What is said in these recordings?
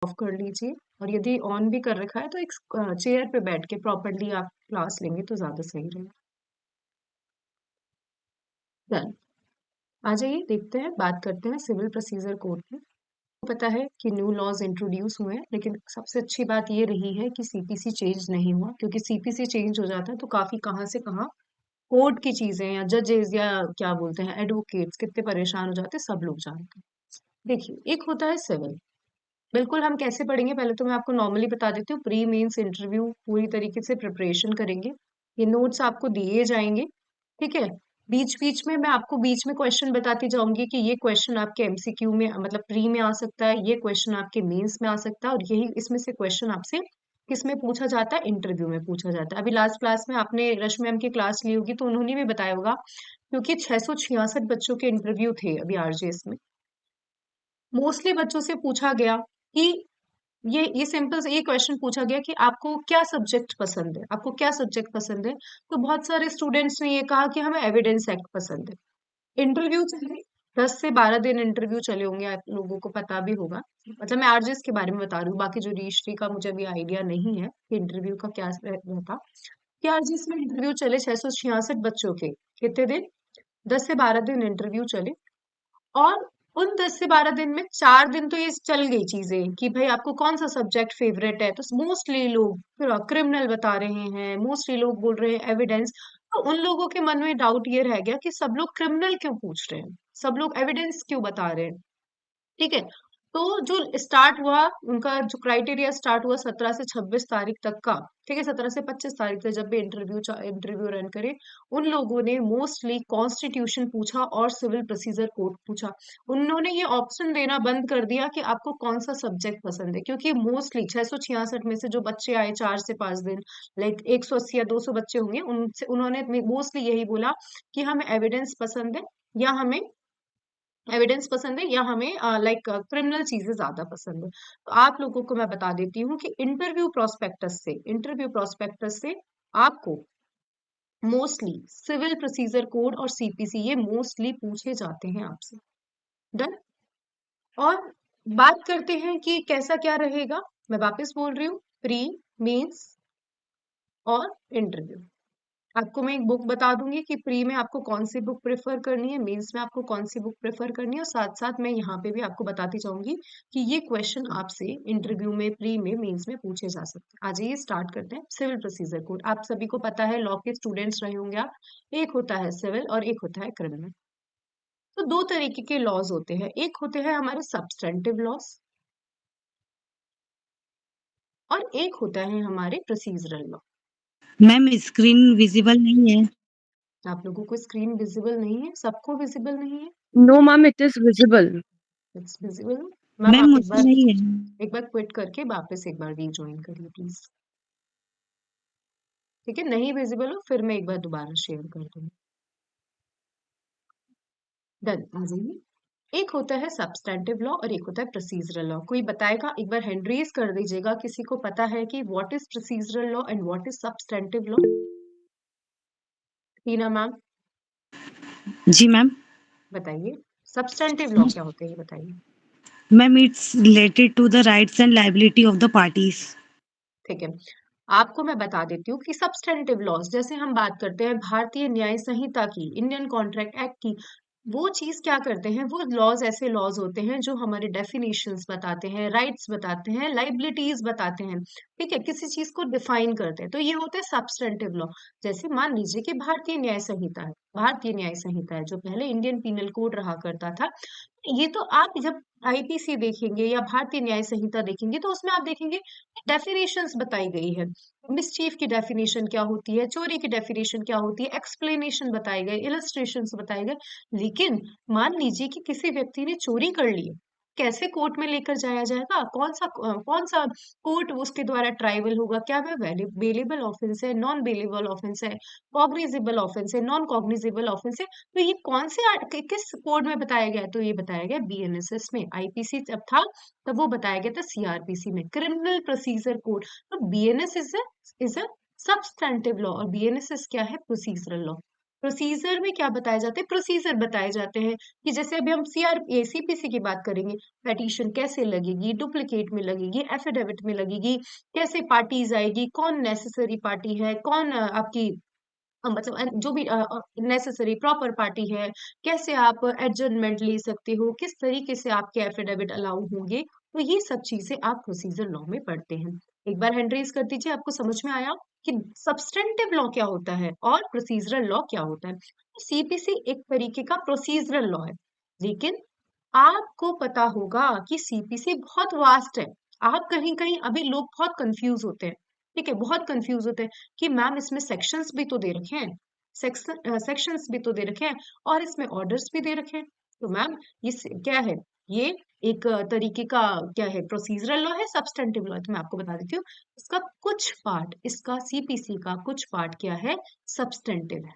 Of कर लीजिए, और यदि ऑन भी कर रखा है तो एक चेयर पे बैठ के प्रॉपरली आप क्लास लेंगे तो ज्यादा सही रहेगा। डन। आ जाइए, देखते हैं, बात करते हैं सिविल प्रोसीजर कोड की। पता है कि न्यू लॉज इंट्रोड्यूस हुए हैं, लेकिन सबसे अच्छी बात ये रही है कि सीपीसी चेंज नहीं हुआ, क्योंकि सीपीसी चेंज हो जाता है तो काफी कहाँ से कहाँ कोर्ट की चीजें या जजेस या क्या बोलते हैं एडवोकेट्स कितने परेशान हो जाते हैं, सब लोग जानते हैं। देखिए, एक होता है सिविल। बिल्कुल, हम कैसे पढ़ेंगे पहले तो मैं आपको नॉर्मली बता देती हूँ। प्री मेंस इंटरव्यू पूरी तरीके से प्रिपरेशन करेंगे, ये नोट्स आपको दिए जाएंगे, ठीक है। बीच बीच में मैं आपको बीच में क्वेश्चन बताती जाऊंगी कि ये क्वेश्चन आपके एमसीक्यू में मतलब प्री में आ सकता है, ये क्वेश्चन आपके मेंस में आ सकता है, और यही इसमें से क्वेश्चन आपसे किस में पूछा जाता है, इंटरव्यू में पूछा जाता है। अभी लास्ट क्लास में आपने रश मैम की क्लास ली होगी तो उन्होंने भी बताया होगा, क्योंकि 666 बच्चों के इंटरव्यू थे अभी आरजेएस में। मोस्टली बच्चों से पूछा गया कि ये सिंपल से ये क्वेश्चन पूछा गया कि आपको क्या सब्जेक्ट पसंद है, आपको क्या सब्जेक्ट पसंद है। तो बहुत सारे स्टूडेंट्स ने ये कहा कि हमें एविडेंस एक्ट पसंद है। इंटरव्यू चले, 10 से 12 दिन इंटरव्यू चले होंगे, आप लोगों को पता भी होगा। मतलब मैं आरजेएस के बारे में बता रही हूँ, बाकी जो रजिस्ट्री का मुझे अभी आइडिया नहीं है कि इंटरव्यू का क्या रहता। कि आरजेएस में इंटरव्यू चले 666 बच्चों के, कितने दिन, 10 से 12 दिन इंटरव्यू चले। और उन 10 से 12 दिन में 4 दिन तो ये चल गई चीजें कि भाई आपको कौन सा सब्जेक्ट फेवरेट है, तो मोस्टली लोग क्रिमिनल बता रहे हैं, मोस्टली लोग बोल रहे हैं एविडेंस। तो उन लोगों के मन में डाउट ये रह गया कि सब लोग क्रिमिनल क्यों पूछ रहे हैं, सब लोग एविडेंस क्यों बता रहे हैं, ठीक है। तो जो स्टार्ट हुआ, उनका जो क्राइटेरिया स्टार्ट हुआ 17 से 26 तारीख तक का, ठीक है, 17 से 25 तारीख तक जब भी इंटरव्यू रन करे, उन लोगों ने मोस्टली कॉन्स्टिट्यूशन पूछा और सिविल प्रोसीजर कोड पूछा। उन्होंने ये ऑप्शन देना बंद कर दिया कि आपको कौन सा सब्जेक्ट पसंद है, क्योंकि मोस्टली 666 में से जो बच्चे आए 4 से 5 दिन, लाइक 180 या 200 बच्चे होंगे, उनसे उन्होंने मोस्टली यही बोला कि हमें एविडेंस पसंद है, या हमें एविडेंस पसंद है, या हमें लाइक क्रिमिनल चीजें ज्यादा पसंद है। तो आप लोगों को मैं बता देती हूँ कि इंटरव्यू प्रोस्पेक्टस से आपको मोस्टली सिविल प्रोसीजर कोड और सीपीसी ये मोस्टली पूछे जाते हैं आपसे। डन। और बात करते हैं कि कैसा क्या रहेगा। मैं वापस बोल रही हूँ, प्री, मेंस और इंटरव्यू। आपको मैं एक बुक बता दूंगी कि प्री में आपको कौन सी बुक प्रेफर करनी है, मेंस में आपको कौन सी बुक प्रेफर करनी है, और साथ साथ मैं यहाँ पे भी आपको बताती जाऊंगी कि ये क्वेश्चन आपसे इंटरव्यू में, प्री में, मेंस में पूछे जा सकते हैं। आज ये स्टार्ट करते हैं। सिविल प्रोसीजर कोड आप सभी को पता है, लॉ के स्टूडेंट्स रहे होंगे आप। एक होता है सिविल और एक होता है क्रिमिनल। तो दो तरीके के लॉज होते हैं, एक होते हैं हमारे सब्सटेंटिव लॉज और एक होता है हमारे procedural law. Ma'am screen visible नहीं है। आप लोगों को स्क्रीन विजिबल नहीं है, सबको विजिबल नहीं है? No ma'am, it is visible. It's visible. Ma'am ma'am आप मुझे नहीं है। एक बार क्विट करके वापस एक बार रीज्वाइन करिए प्लीज। ठीक है, नहीं विजिबल हो फिर मैं एक बार दोबारा शेयर कर दूंगी। डन, आ जाइए। एक होता है सब्सटैंटिव लॉ और एक होता है प्रोसीजरल लॉ। कोई बताएगा, एक बार हैंड रेज कर दीजिएगा, किसी को पता है कि what is procedural law and what is substantive law? Tina ma'am जी मैम। बताइए, सब्सटैंटिव लॉ क्या होते हैं, ये बताइए। Ma'am it's related to the rights and liability of the parties. ठीक है, आपको मैं बता देती हूँ कि सब्सटेंटिव लॉज, जैसे हम बात करते हैं भारतीय न्याय संहिता की, इंडियन कॉन्ट्रैक्ट एक्ट की, वो चीज क्या करते हैं, वो लॉज ऐसे लॉज होते हैं जो हमारे डेफिनेशंस बताते हैं, राइट्स बताते हैं, लाइबिलिटीज बताते हैं, ठीक है, किसी चीज को डिफाइन करते हैं, तो ये होते हैं सब्सटेंटिव लॉ। जैसे मान लीजिए कि भारतीय न्याय संहिता है, भारतीय न्याय संहिता है जो पहले इंडियन पीनल कोड रहा करता था। ये तो आप जब आईपीसी देखेंगे या भारतीय न्याय संहिता देखेंगे तो उसमें आप देखेंगे डेफिनेशंस बताई गई है। मिसचीफ की डेफिनेशन क्या होती है, चोरी की डेफिनेशन क्या होती है, एक्सप्लेनेशन बताए गए, इलस्ट्रेशंस बताए गए। लेकिन मान लीजिए कि किसी व्यक्ति ने चोरी कर ली है, कैसे कोर्ट में लेकर जाया जाएगा, कौन सा कोर्ट उसके द्वारा ट्राइबल होगा, क्या वह बेलेबल ऑफेंस है, नॉन बेलेबल ऑफेंस है, कॉग्निजेबल ऑफेंस है, नॉन कॉग्निजेबल ऑफेंस है। तो ये कौन से किस कोड में बताया गया है? तो ये बताया गया बीएनएसएस में। आईपीसी जब था तब वो बताया गया था सीआरपीसी में, क्रिमिनल प्रोसीजर कोड। तो BNS is a substantive law और बीएनएसएस क्या है, प्रोसीजरल लॉ। प्रोसीजर में क्या बताए जाते हैं, प्रोसीजर बताए जाते हैं कि जैसे अभी हम सीपीसी की बात करेंगे, पेटिशन कैसे लगेगी, डुप्लीकेट में लगेगी, एफिडेविट में लगेगी, कैसे पार्टीज आएगी, कौन नेसेसरी पार्टी है, कौन आपकी मतलब जो भी नेसेसरी प्रॉपर पार्टी है, कैसे आप एडजर्नमेंट ले सकते हो, किस तरीके से आपके एफिडेविट अलाउ होंगे, तो ये सब चीजें आप प्रोसीजर लॉ में पढ़ते हैं। एक बार हैंड रेज कर दीजिए, आपको समझ में आया कि सब्सटेंटिव लॉ क्या होता है और प्रोसीजरल लॉ क्या होता है। सीपीसी एक तरीके का प्रोसीजरल लॉ है, लेकिन आपको पता होगा कि सीपीसी बहुत वास्ट है। आप कहीं कहीं अभी लोग बहुत कंफ्यूज होते हैं, ठीक है, बहुत कंफ्यूज होते हैं कि मैम इसमें सेक्शंस भी तो दे रखे हैं, सेक्शंस भी तो दे रखे हैं और इसमें ऑर्डर्स भी दे रखे हैं। तो मैम ये क्या है, ये एक तरीके का क्या है, प्रोसीजरल लॉ है, सब्सटेंटिव लॉ है। तो मैं आपको बता देती हूँ, इसका कुछ पार्ट, इसका सीपीसी का कुछ पार्ट क्या है, सब्सटेंटिव है।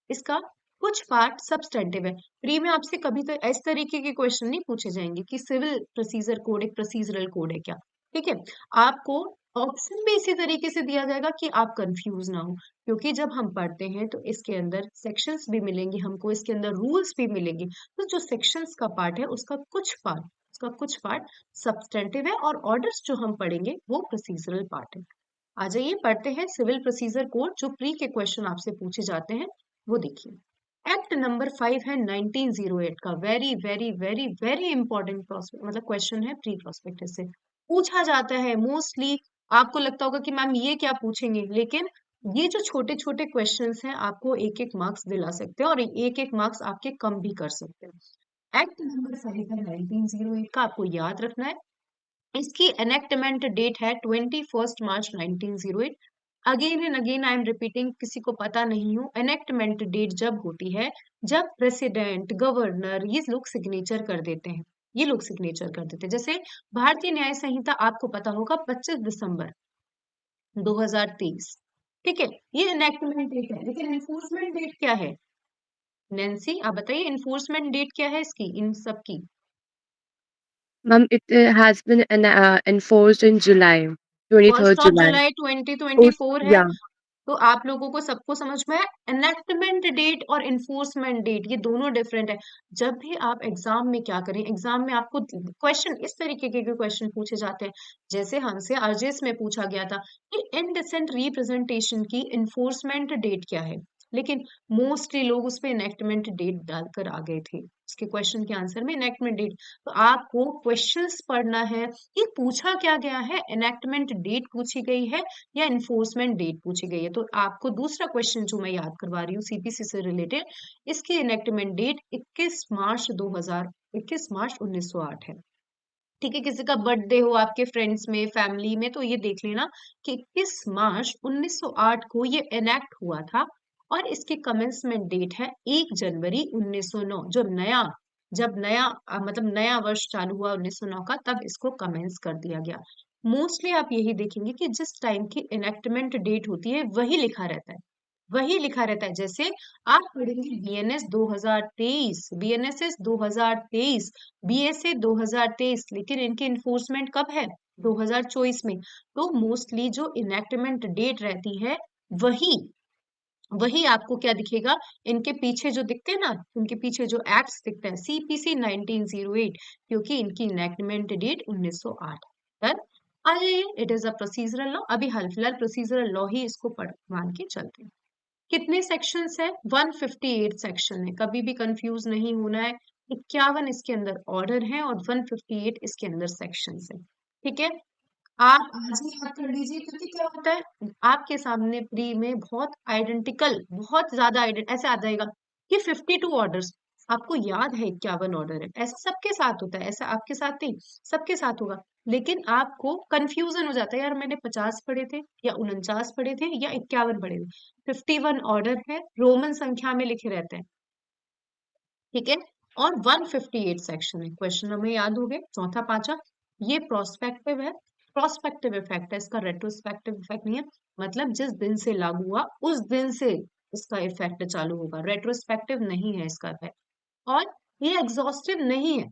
इसका कुछ पार्ट सब्सटेंटिव है। प्री में आपसे कभी तो इस तरीके के क्वेश्चन नहीं पूछे जाएंगे कि सिविल प्रोसीजर कोड एक प्रोसीजरल कोड है क्या, ठीक है। आपको ऑप्शन भी इसी तरीके से दिया जाएगा कि आप कंफ्यूज ना हो, क्योंकि जब हम पढ़ते हैं तो इसके अंदर सेक्शंस भी मिलेंगे हमको, इसके अंदर रूल्स भी मिलेंगे। तो जो सेक्शंस का पार्ट है उसका कुछ पार्ट सब्सटेंटिव है और ऑर्डर्स जो हम पढ़ेंगे वो प्रोसीजरल पार्ट है। आ जाइए पढ़ते हैं सिविल प्रोसीजर कोड, जो प्री के क्वेश्चन आपसे पूछे जाते हैं वो देखिए। एक्ट नंबर 5 है 1908 का, very very very very important मतलब क्वेश्चन है प्री प्रोस्पेक्टस से पूछा जाता है मोस्टली। आपको लगता होगा कि मैम ये क्या पूछेंगे, लेकिन ये जो छोटे छोटे क्वेश्चंस हैं आपको एक एक मार्क्स दिला सकते हैं और एक एक मार्क्स आपके कम भी कर सकते हैं। एक्ट नंबर 5 है 1908 का, आपको याद रखना है। इसकी एनेक्टमेंट डेट है 21 मार्च 1908। Again and again I am repeating, किसी को पता नहीं हो, एनेक्टमेंट डेट जब होती है जब प्रेसिडेंट, गवर्नर, ये लोग सिग्नेचर कर देते हैं, ये लोग सिग्नेचर कर देते हैं। जैसे भारतीय न्याय संहिता आपको पता होगा 25 दिसंबर 2023, ठीक है, ये एनेक्टमेंट डेट है, लेकिन एनफोर्समेंट डेट क्या है? नैन्सी आप बताइए, एनफोर्समेंट डेट क्या है इसकी, इन सब की? Ma'am, it has been enforced in July, first 23rd of July. July Oh, 2024 है। yeah. तो आप लोगों को सबको समझ में है, एनेक्टमेंट डेट और इन्फोर्समेंट डेट ये दोनों डिफरेंट है। जब भी आप एग्जाम में क्या करें, एग्जाम में आपको क्वेश्चन इस तरीके के क्वेश्चन पूछे जाते हैं, जैसे हमसे आरजेएस में पूछा गया था कि इनडिसेंट रिप्रेजेंटेशन की इन्फोर्समेंट डेट क्या है, लेकिन मोस्टली लोग उस पे इनेक्टमेंट डेट डालकर आ गए थे, उसके क्वेश्चन के आंसर में इनेक्टमेंट डेट। तो आपको क्वेश्चंस पढ़ना है कि पूछा क्या गया है, इनेक्टमेंट डेट पूछी गई है या इन्फोर्समेंट डेट पूछी गई है। तो आपको दूसरा क्वेश्चन जो मैं याद करवा रही हूँ सीपीसी से रिलेटेड, इसकी इनेक्टमेंट डेट 21 मार्च 1908 है। ठीक है, किसी का बर्थडे हो आपके फ्रेंड्स में, फैमिली में, तो ये देख लेना कि 21 मार्च 1908 को ये एनेक्ट हुआ था और इसकी कमेंसमेंट डेट है 1 जनवरी 1909। जब नया मतलब नया वर्ष चालू हुआ 1909 का, तब इसको कमेंस कर दिया गया। मोस्टली आप यही देखेंगे कि जिस टाइम की इनेक्टमेंट डेट होती है वही लिखा रहता है, वही लिखा रहता है। जैसे आप पढ़ेंगे बीएनएस 2023, बीएनएसएस 2023, बीएसए 2023, लेकिन इनकी इन्फोर्समेंट कब है, 2024 में। तो मोस्टली जो इनेक्टमेंट डेट रहती है वही वही आपको क्या दिखेगा, इनके पीछे जो दिखते हैं ना, उनके पीछे जो एक्ट्स दिखते हैं सीपीसी 1908, क्योंकि इनकी इनेक्टमेंट डेट 1908। डन। आ जाइए, it is a procedural law, अभी हाल फिलहाल प्रोसीजरल लॉ ही इसको पढ़ मान के चलते हैं। कितने सेक्शंस है, 158 सेक्शन है, कभी भी कंफ्यूज नहीं होना है। 51 इसके अंदर ऑर्डर है और 158 इसके अंदर सेक्शंस है, ठीक है। आप आज ही याद कर लीजिए, क्योंकि क्या होता है आपके सामने प्री में बहुत आइडेंटिकल, बहुत ज्यादा ऐसे आ जाएगा कि 52 ऑर्डर्स, आपको याद है 51 ऑर्डर है, ऐसा सबके साथ होता है, ऐसा आपके साथ नहीं, सबके साथ होगा। लेकिन आपको कंफ्यूजन हो जाता है, यार मैंने 50 पढ़े थे या 49 पढ़े थे या 51 पढ़े थे। 51 ऑर्डर है, रोमन संख्या में लिखे रहते हैं, ठीक है। और 158 सेक्शन है। क्वेश्चन हमें याद हो गए, चौथा पांचवा, ये प्रोस्पेक्टिव है, प्रोस्पेक्टिव इफेक्ट है इसका, रेट्रोस्पेक्टिव इफेक्ट नहीं है। मतलब जिस दिन से लागू हुआ उस दिन से इसका इफेक्ट चालू होगा, रेट्रोस्पेक्टिव नहीं है इसका इफेक्ट। और ये एग्जॉस्टिव नहीं है,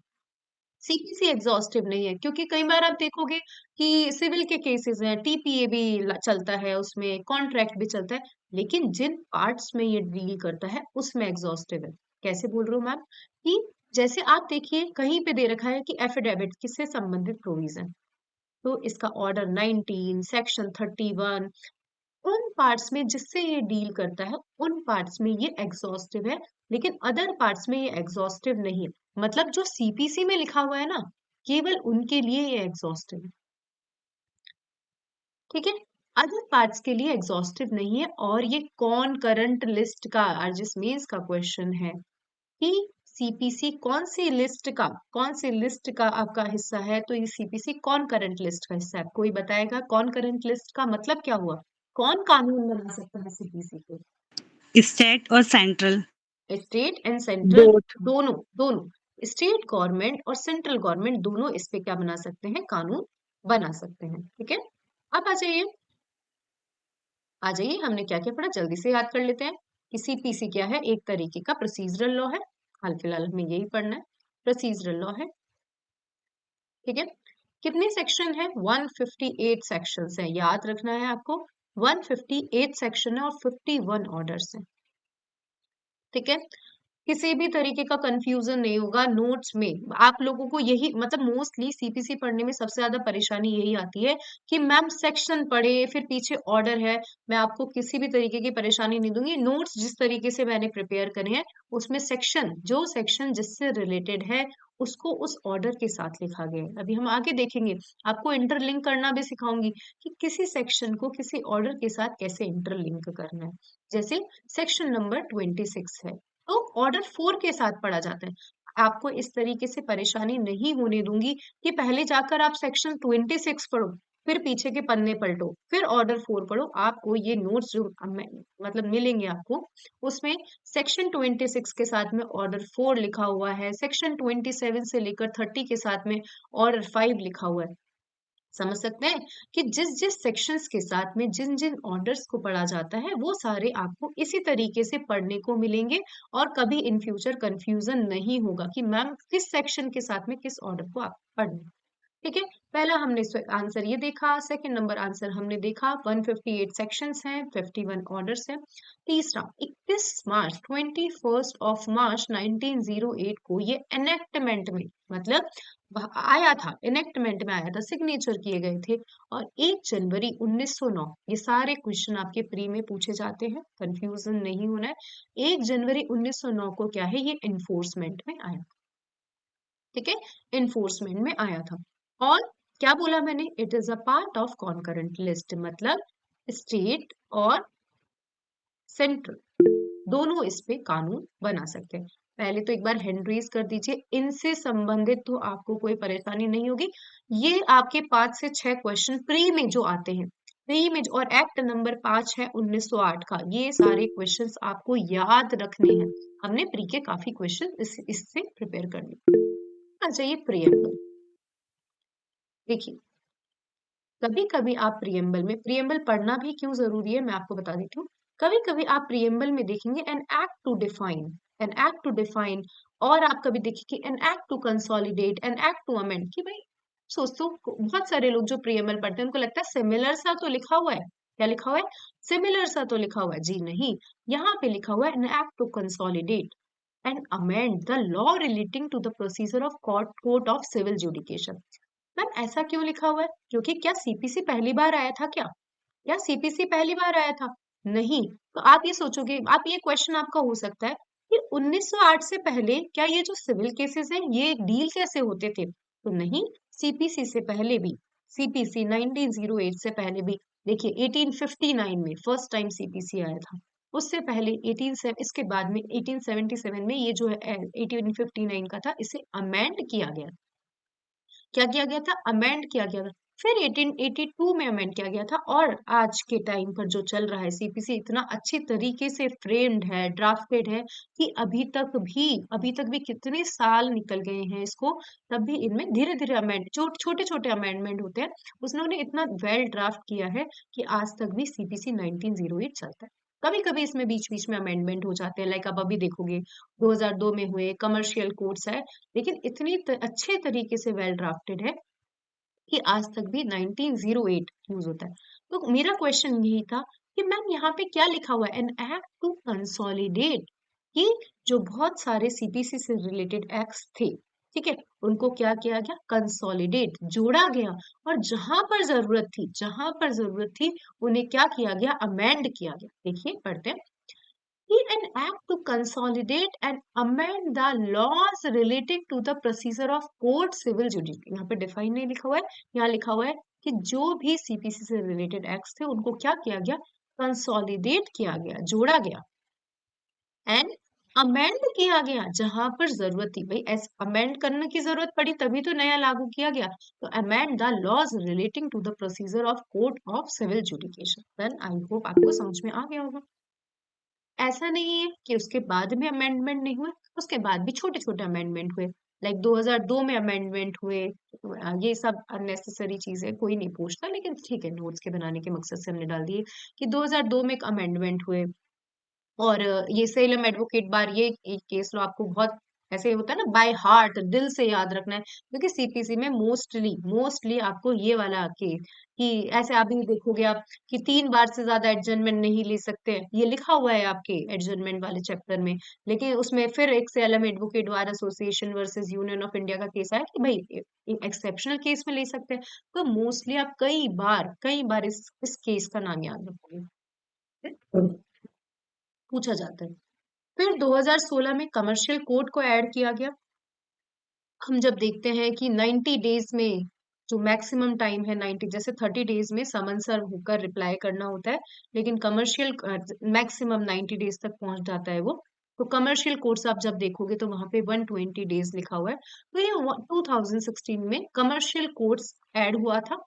सीपीसी एग्जॉस्टिव नहीं है, क्योंकि कई बार आप देखोगे कि सिविल के केसेस हैं, टीपीए भी चलता है, उसमें कॉन्ट्रैक्ट भी चलता है, लेकिन जिन पार्ट्स में ये डील करता है उसमें एग्जॉस्टिव है। कैसे बोल रही हूँ मैम? कि जैसे आप देखिए कहीं पे दे रखा है कि एफिडेविट किससे संबंधित प्रोविजन, तो इसका ऑर्डर 19, सेक्शन 31, उन पार्ट्स में जिससे ये डील करता है उन पार्ट्स में ये एग्जॉस्टिव है, लेकिन अदर पार्ट्स में ये एग्जॉस्टिव नहीं है। मतलब जो सीपीसी में लिखा हुआ है ना, केवल उनके लिए ये एग्जॉस्टिव है। ठीक है, अदर पार्ट्स के लिए एग्जॉस्टिव नहीं है। और ये कौन करंट लिस्ट का आरजिस मीन्स का क्वेश्चन है कि सीपीसी कौन सी लिस्ट का आपका हिस्सा है, तो ये सीपीसी कौन करंट लिस्ट का हिस्सा है? कोई बताएगा कौन करंट लिस्ट का मतलब क्या हुआ? कौन कानून बना सकता है सीपीसी को? स्टेट और central. State and central, both. दोनों दोनों स्टेट गवर्नमेंट और सेंट्रल गवर्नमेंट दोनों इस पे क्या बना सकते हैं? कानून बना सकते हैं। ठीक है, अब आ जाइए हमने क्या क्या पढ़ा जल्दी से याद कर लेते हैं कि सीपीसी क्या है? एक तरीके का प्रोसीजरल लॉ है। हाल फिलहाल हमें यही पढ़ना है, प्रोसीजरल लॉ है। ठीक है, कितने सेक्शन है? 158 सेक्शंस है, याद रखना है आपको। 158 सेक्शन है और 51 ऑर्डर्स है। ठीक है, किसी भी तरीके का कंफ्यूजन नहीं होगा नोट्स में। आप लोगों को यही मतलब मोस्टली सीपीसी पढ़ने में सबसे ज्यादा परेशानी यही आती है कि मैम सेक्शन पढ़े फिर पीछे ऑर्डर है। मैं आपको किसी भी तरीके की परेशानी नहीं दूंगी। नोट्स जिस तरीके से मैंने प्रिपेयर करे हैं उसमें सेक्शन जिससे रिलेटेड है उसको उस ऑर्डर के साथ लिखा गया है। अभी हम आगे देखेंगे, आपको इंटरलिंक करना भी सिखाऊंगी कि किसी सेक्शन को किसी ऑर्डर के साथ कैसे इंटरलिंक करना है। जैसे सेक्शन नंबर 26 है तो ऑर्डर 4 के साथ पढ़ा जाता है। आपको इस तरीके से परेशानी नहीं होने दूंगी कि पहले जाकर आप सेक्शन 26 पढ़ो, फिर पीछे के पन्ने पलटो, फिर ऑर्डर 4 पढ़ो। आपको ये नोट्स जो मतलब मिलेंगे आपको, उसमें सेक्शन 26 के साथ में ऑर्डर 4 लिखा हुआ है, सेक्शन 27 से लेकर 30 के साथ में ऑर्डर 5 लिखा हुआ है। समझ सकते हैं कि जिस जिस सेक्शंस के साथ में जिन जिन ऑर्डर्स को पढ़ा जाता है वो सारे आपको इसी तरीके से पढ़ने को मिलेंगे। और कभी इन फ्यूचर कंफ्यूजन नहीं होगा कि मैम किस सेक्शन के साथ में किस ऑर्डर को आप पढ़ना। ठीक है, पहला हमने आंसर ये देखा। सेकंड नंबर आंसर हमने देखा 158 सेक्शंस हैं, 51 ऑर्डर्स हैं। तीसरा 21 मार्च 1908 को ये एनेक्टमेंट में मतलब आया था, एनेक्टमेंट में आया था, सिग्नेचर किए गए थे। और 1 जनवरी 1909, ये सारे क्वेश्चन आपके प्री में पूछे जाते हैं, कंफ्यूजन नहीं होना है। 1 जनवरी 1909 को क्या है? ये इन्फोर्समेंट में आया। ठीक है, इन्फोर्समेंट में आया था। और क्या बोला मैंने? It is a part of concurrent list, मतलब स्टेट और सेंट्रल दोनों इस पे कानून बना सकते हैं। पहले तो एक बार हैंड रेज कर दीजिए, इनसे संबंधित तो आपको कोई परेशानी नहीं होगी। ये आपके 5 से 6 क्वेश्चन प्री में जो आते हैं, प्री में और एक्ट नंबर 5 है 1908 का, ये सारे क्वेश्चंस आपको याद रखने हैं। हमने प्री के काफी क्वेश्चन इससे प्रिपेयर कर लिए। आ जाइए प्रियम्बल। देखिए, कभी कभी आप प्रियम्बल पढ़ना भी क्यों जरूरी है मैं आपको बता देती हूँ। कभी कभी आप प्रियम्बल में देखेंगे एन एक्ट टू डिफाइन, और आप कभी देखिए an act to consolidate, an act to amend, कि भाई सोचो बहुत सारे लोग जो प्रियम्बल पढ़ते हैं उनको लगता है सिमिलर सा तो लिखा हुआ है। क्या लिखा हुआ है? सिमिलर सा तो लिखा हुआ है। जी नहीं, यहाँ पे लिखा हुआ है an act to consolidate and amend the law relating to the procedure of court of civil judicature. Ma'am ऐसा क्यों लिखा हुआ है? क्योंकि क्या सीपीसी पहली बार आया था क्या? क्या सीपीसी पहली बार आया था? नहीं। तो आप ये सोचोगे, आप ये क्वेश्चन आपका हो सकता है कि 1908 से पहले क्या ये जो सिविल केसेस हैं ये डील कैसे होते थे? तो नहीं, सीपीसी से पहले भी, सीपीसी 1908 से पहले भी, देखिए 1859 में फर्स्ट टाइम सीपीसी आया था। उससे पहले इसके बाद में 1877 में ये जो है 1859 का था, इसे अमेंड किया गया। क्या किया गया था? अमेंड किया गया था। फिर 1882 में अमेंड किया गया था। और आज के टाइम पर जो चल रहा है सीपीसी इतना अच्छी तरीके से फ्रेम्ड है, ड्राफ्टेड है कि अभी तक भी कितने साल निकल गए हैं इसको, तब भी इनमें धीरे धीरे अमेंड जो छोटे छोटे अमेंडमेंट होते हैं उसने इतना वेल ड्राफ्ट किया है कि आज तक भी सीपीसी 1908 चलता है। कभी कभी इसमें बीच बीच में अमेंडमेंट हो जाते हैं, लाइक आप अभी देखोगे 2002 में हुए कमर्शियल कोड्स है, लेकिन इतनी अच्छे तरीके से वेल ड्राफ्टेड है कि आज तक भी 1908 यूज होता है। तो मेरा क्वेश्चन यही था कि मैम यहाँ पे क्या लिखा हुआ है, एन एक्ट टू कंसोलिडेट, कि जो बहुत सारे सीपीसी से रिलेटेड एक्ट्स थे, ठीक है, उनको क्या किया गया, कंसोलिडेट, जोड़ा गया, और जहां पर जरूरत थी उन्हें क्या किया गया, अमेंड किया गया। देखिए पढ़ते हैं कि an act to consolidate and amend the laws relating to the procedure of court civil judicial, यहाँ पे डिफाइन नहीं लिखा हुआ है, यहाँ लिखा हुआ है कि जो भी सीपीसी से रिलेटेड एक्ट्स थे उनको क्या किया गया, कंसोलिडेट किया गया, जोड़ा गया, एंड अमेंड किया गया जहां पर जरूरत थी। भाई अमेंड करने की जरूरत पड़ी तभी तो नया लागू किया गया, तो amend the laws relating to the procedure of court of civil judicature. Then I hope आपको समझ में आ गया होगा। ऐसा नहीं है कि उसके बाद में अमेंडमेंट नहीं हुए, उसके बाद भी छोटे छोटे अमेंडमेंट हुए, लाइक 2002 में अमेंडमेंट हुए। ये सब अननेसेसरी चीजें कोई नहीं पूछता, लेकिन ठीक है, नोट्स के बनाने के मकसद से हमने डाल दिए कि 2002 में एक अमेंडमेंट हुए। और ये सेलम एडवोकेट बार, ये केस लो आपको बहुत ऐसे होता है ना, बाय हार्ट, दिल से याद रखना है, क्योंकि सीपीसी में मोस्टली मोस्टली आपको ये वाला केस, कि ऐसे अभी देखोगे आप कि 3 बार से ज्यादा एडजर्नमेंट नहीं ले सकते, ये लिखा हुआ है आपके एडजर्नमेंट वाले चैप्टर में। लेकिन उसमें फिर एक Salem advocate bar association versus union of India का केस आया कि भाई एक्सेप्शनल केस में ले सकते हैं। तो मोस्टली आप कई बार इस केस का नाम याद रखोगे, पूछा जाता है। फिर 2016 में कमर्शियल कोर्ट को ऐड किया गया। हम जब देखते हैं कि 90 डेज में जो मैक्सिमम टाइम है, 90 जैसे 30 डेज में समन सर्व होकर रिप्लाई करना होता है, लेकिन कमर्शियल मैक्सिमम 90 डेज तक पहुंच जाता है वो। तो कमर्शियल कोर्ट्स आप जब देखोगे तो वहां पे 120 डेज लिखा हुआ है। तो ये 2016 में कमर्शियल कोर्ट्स ऐड हुआ था,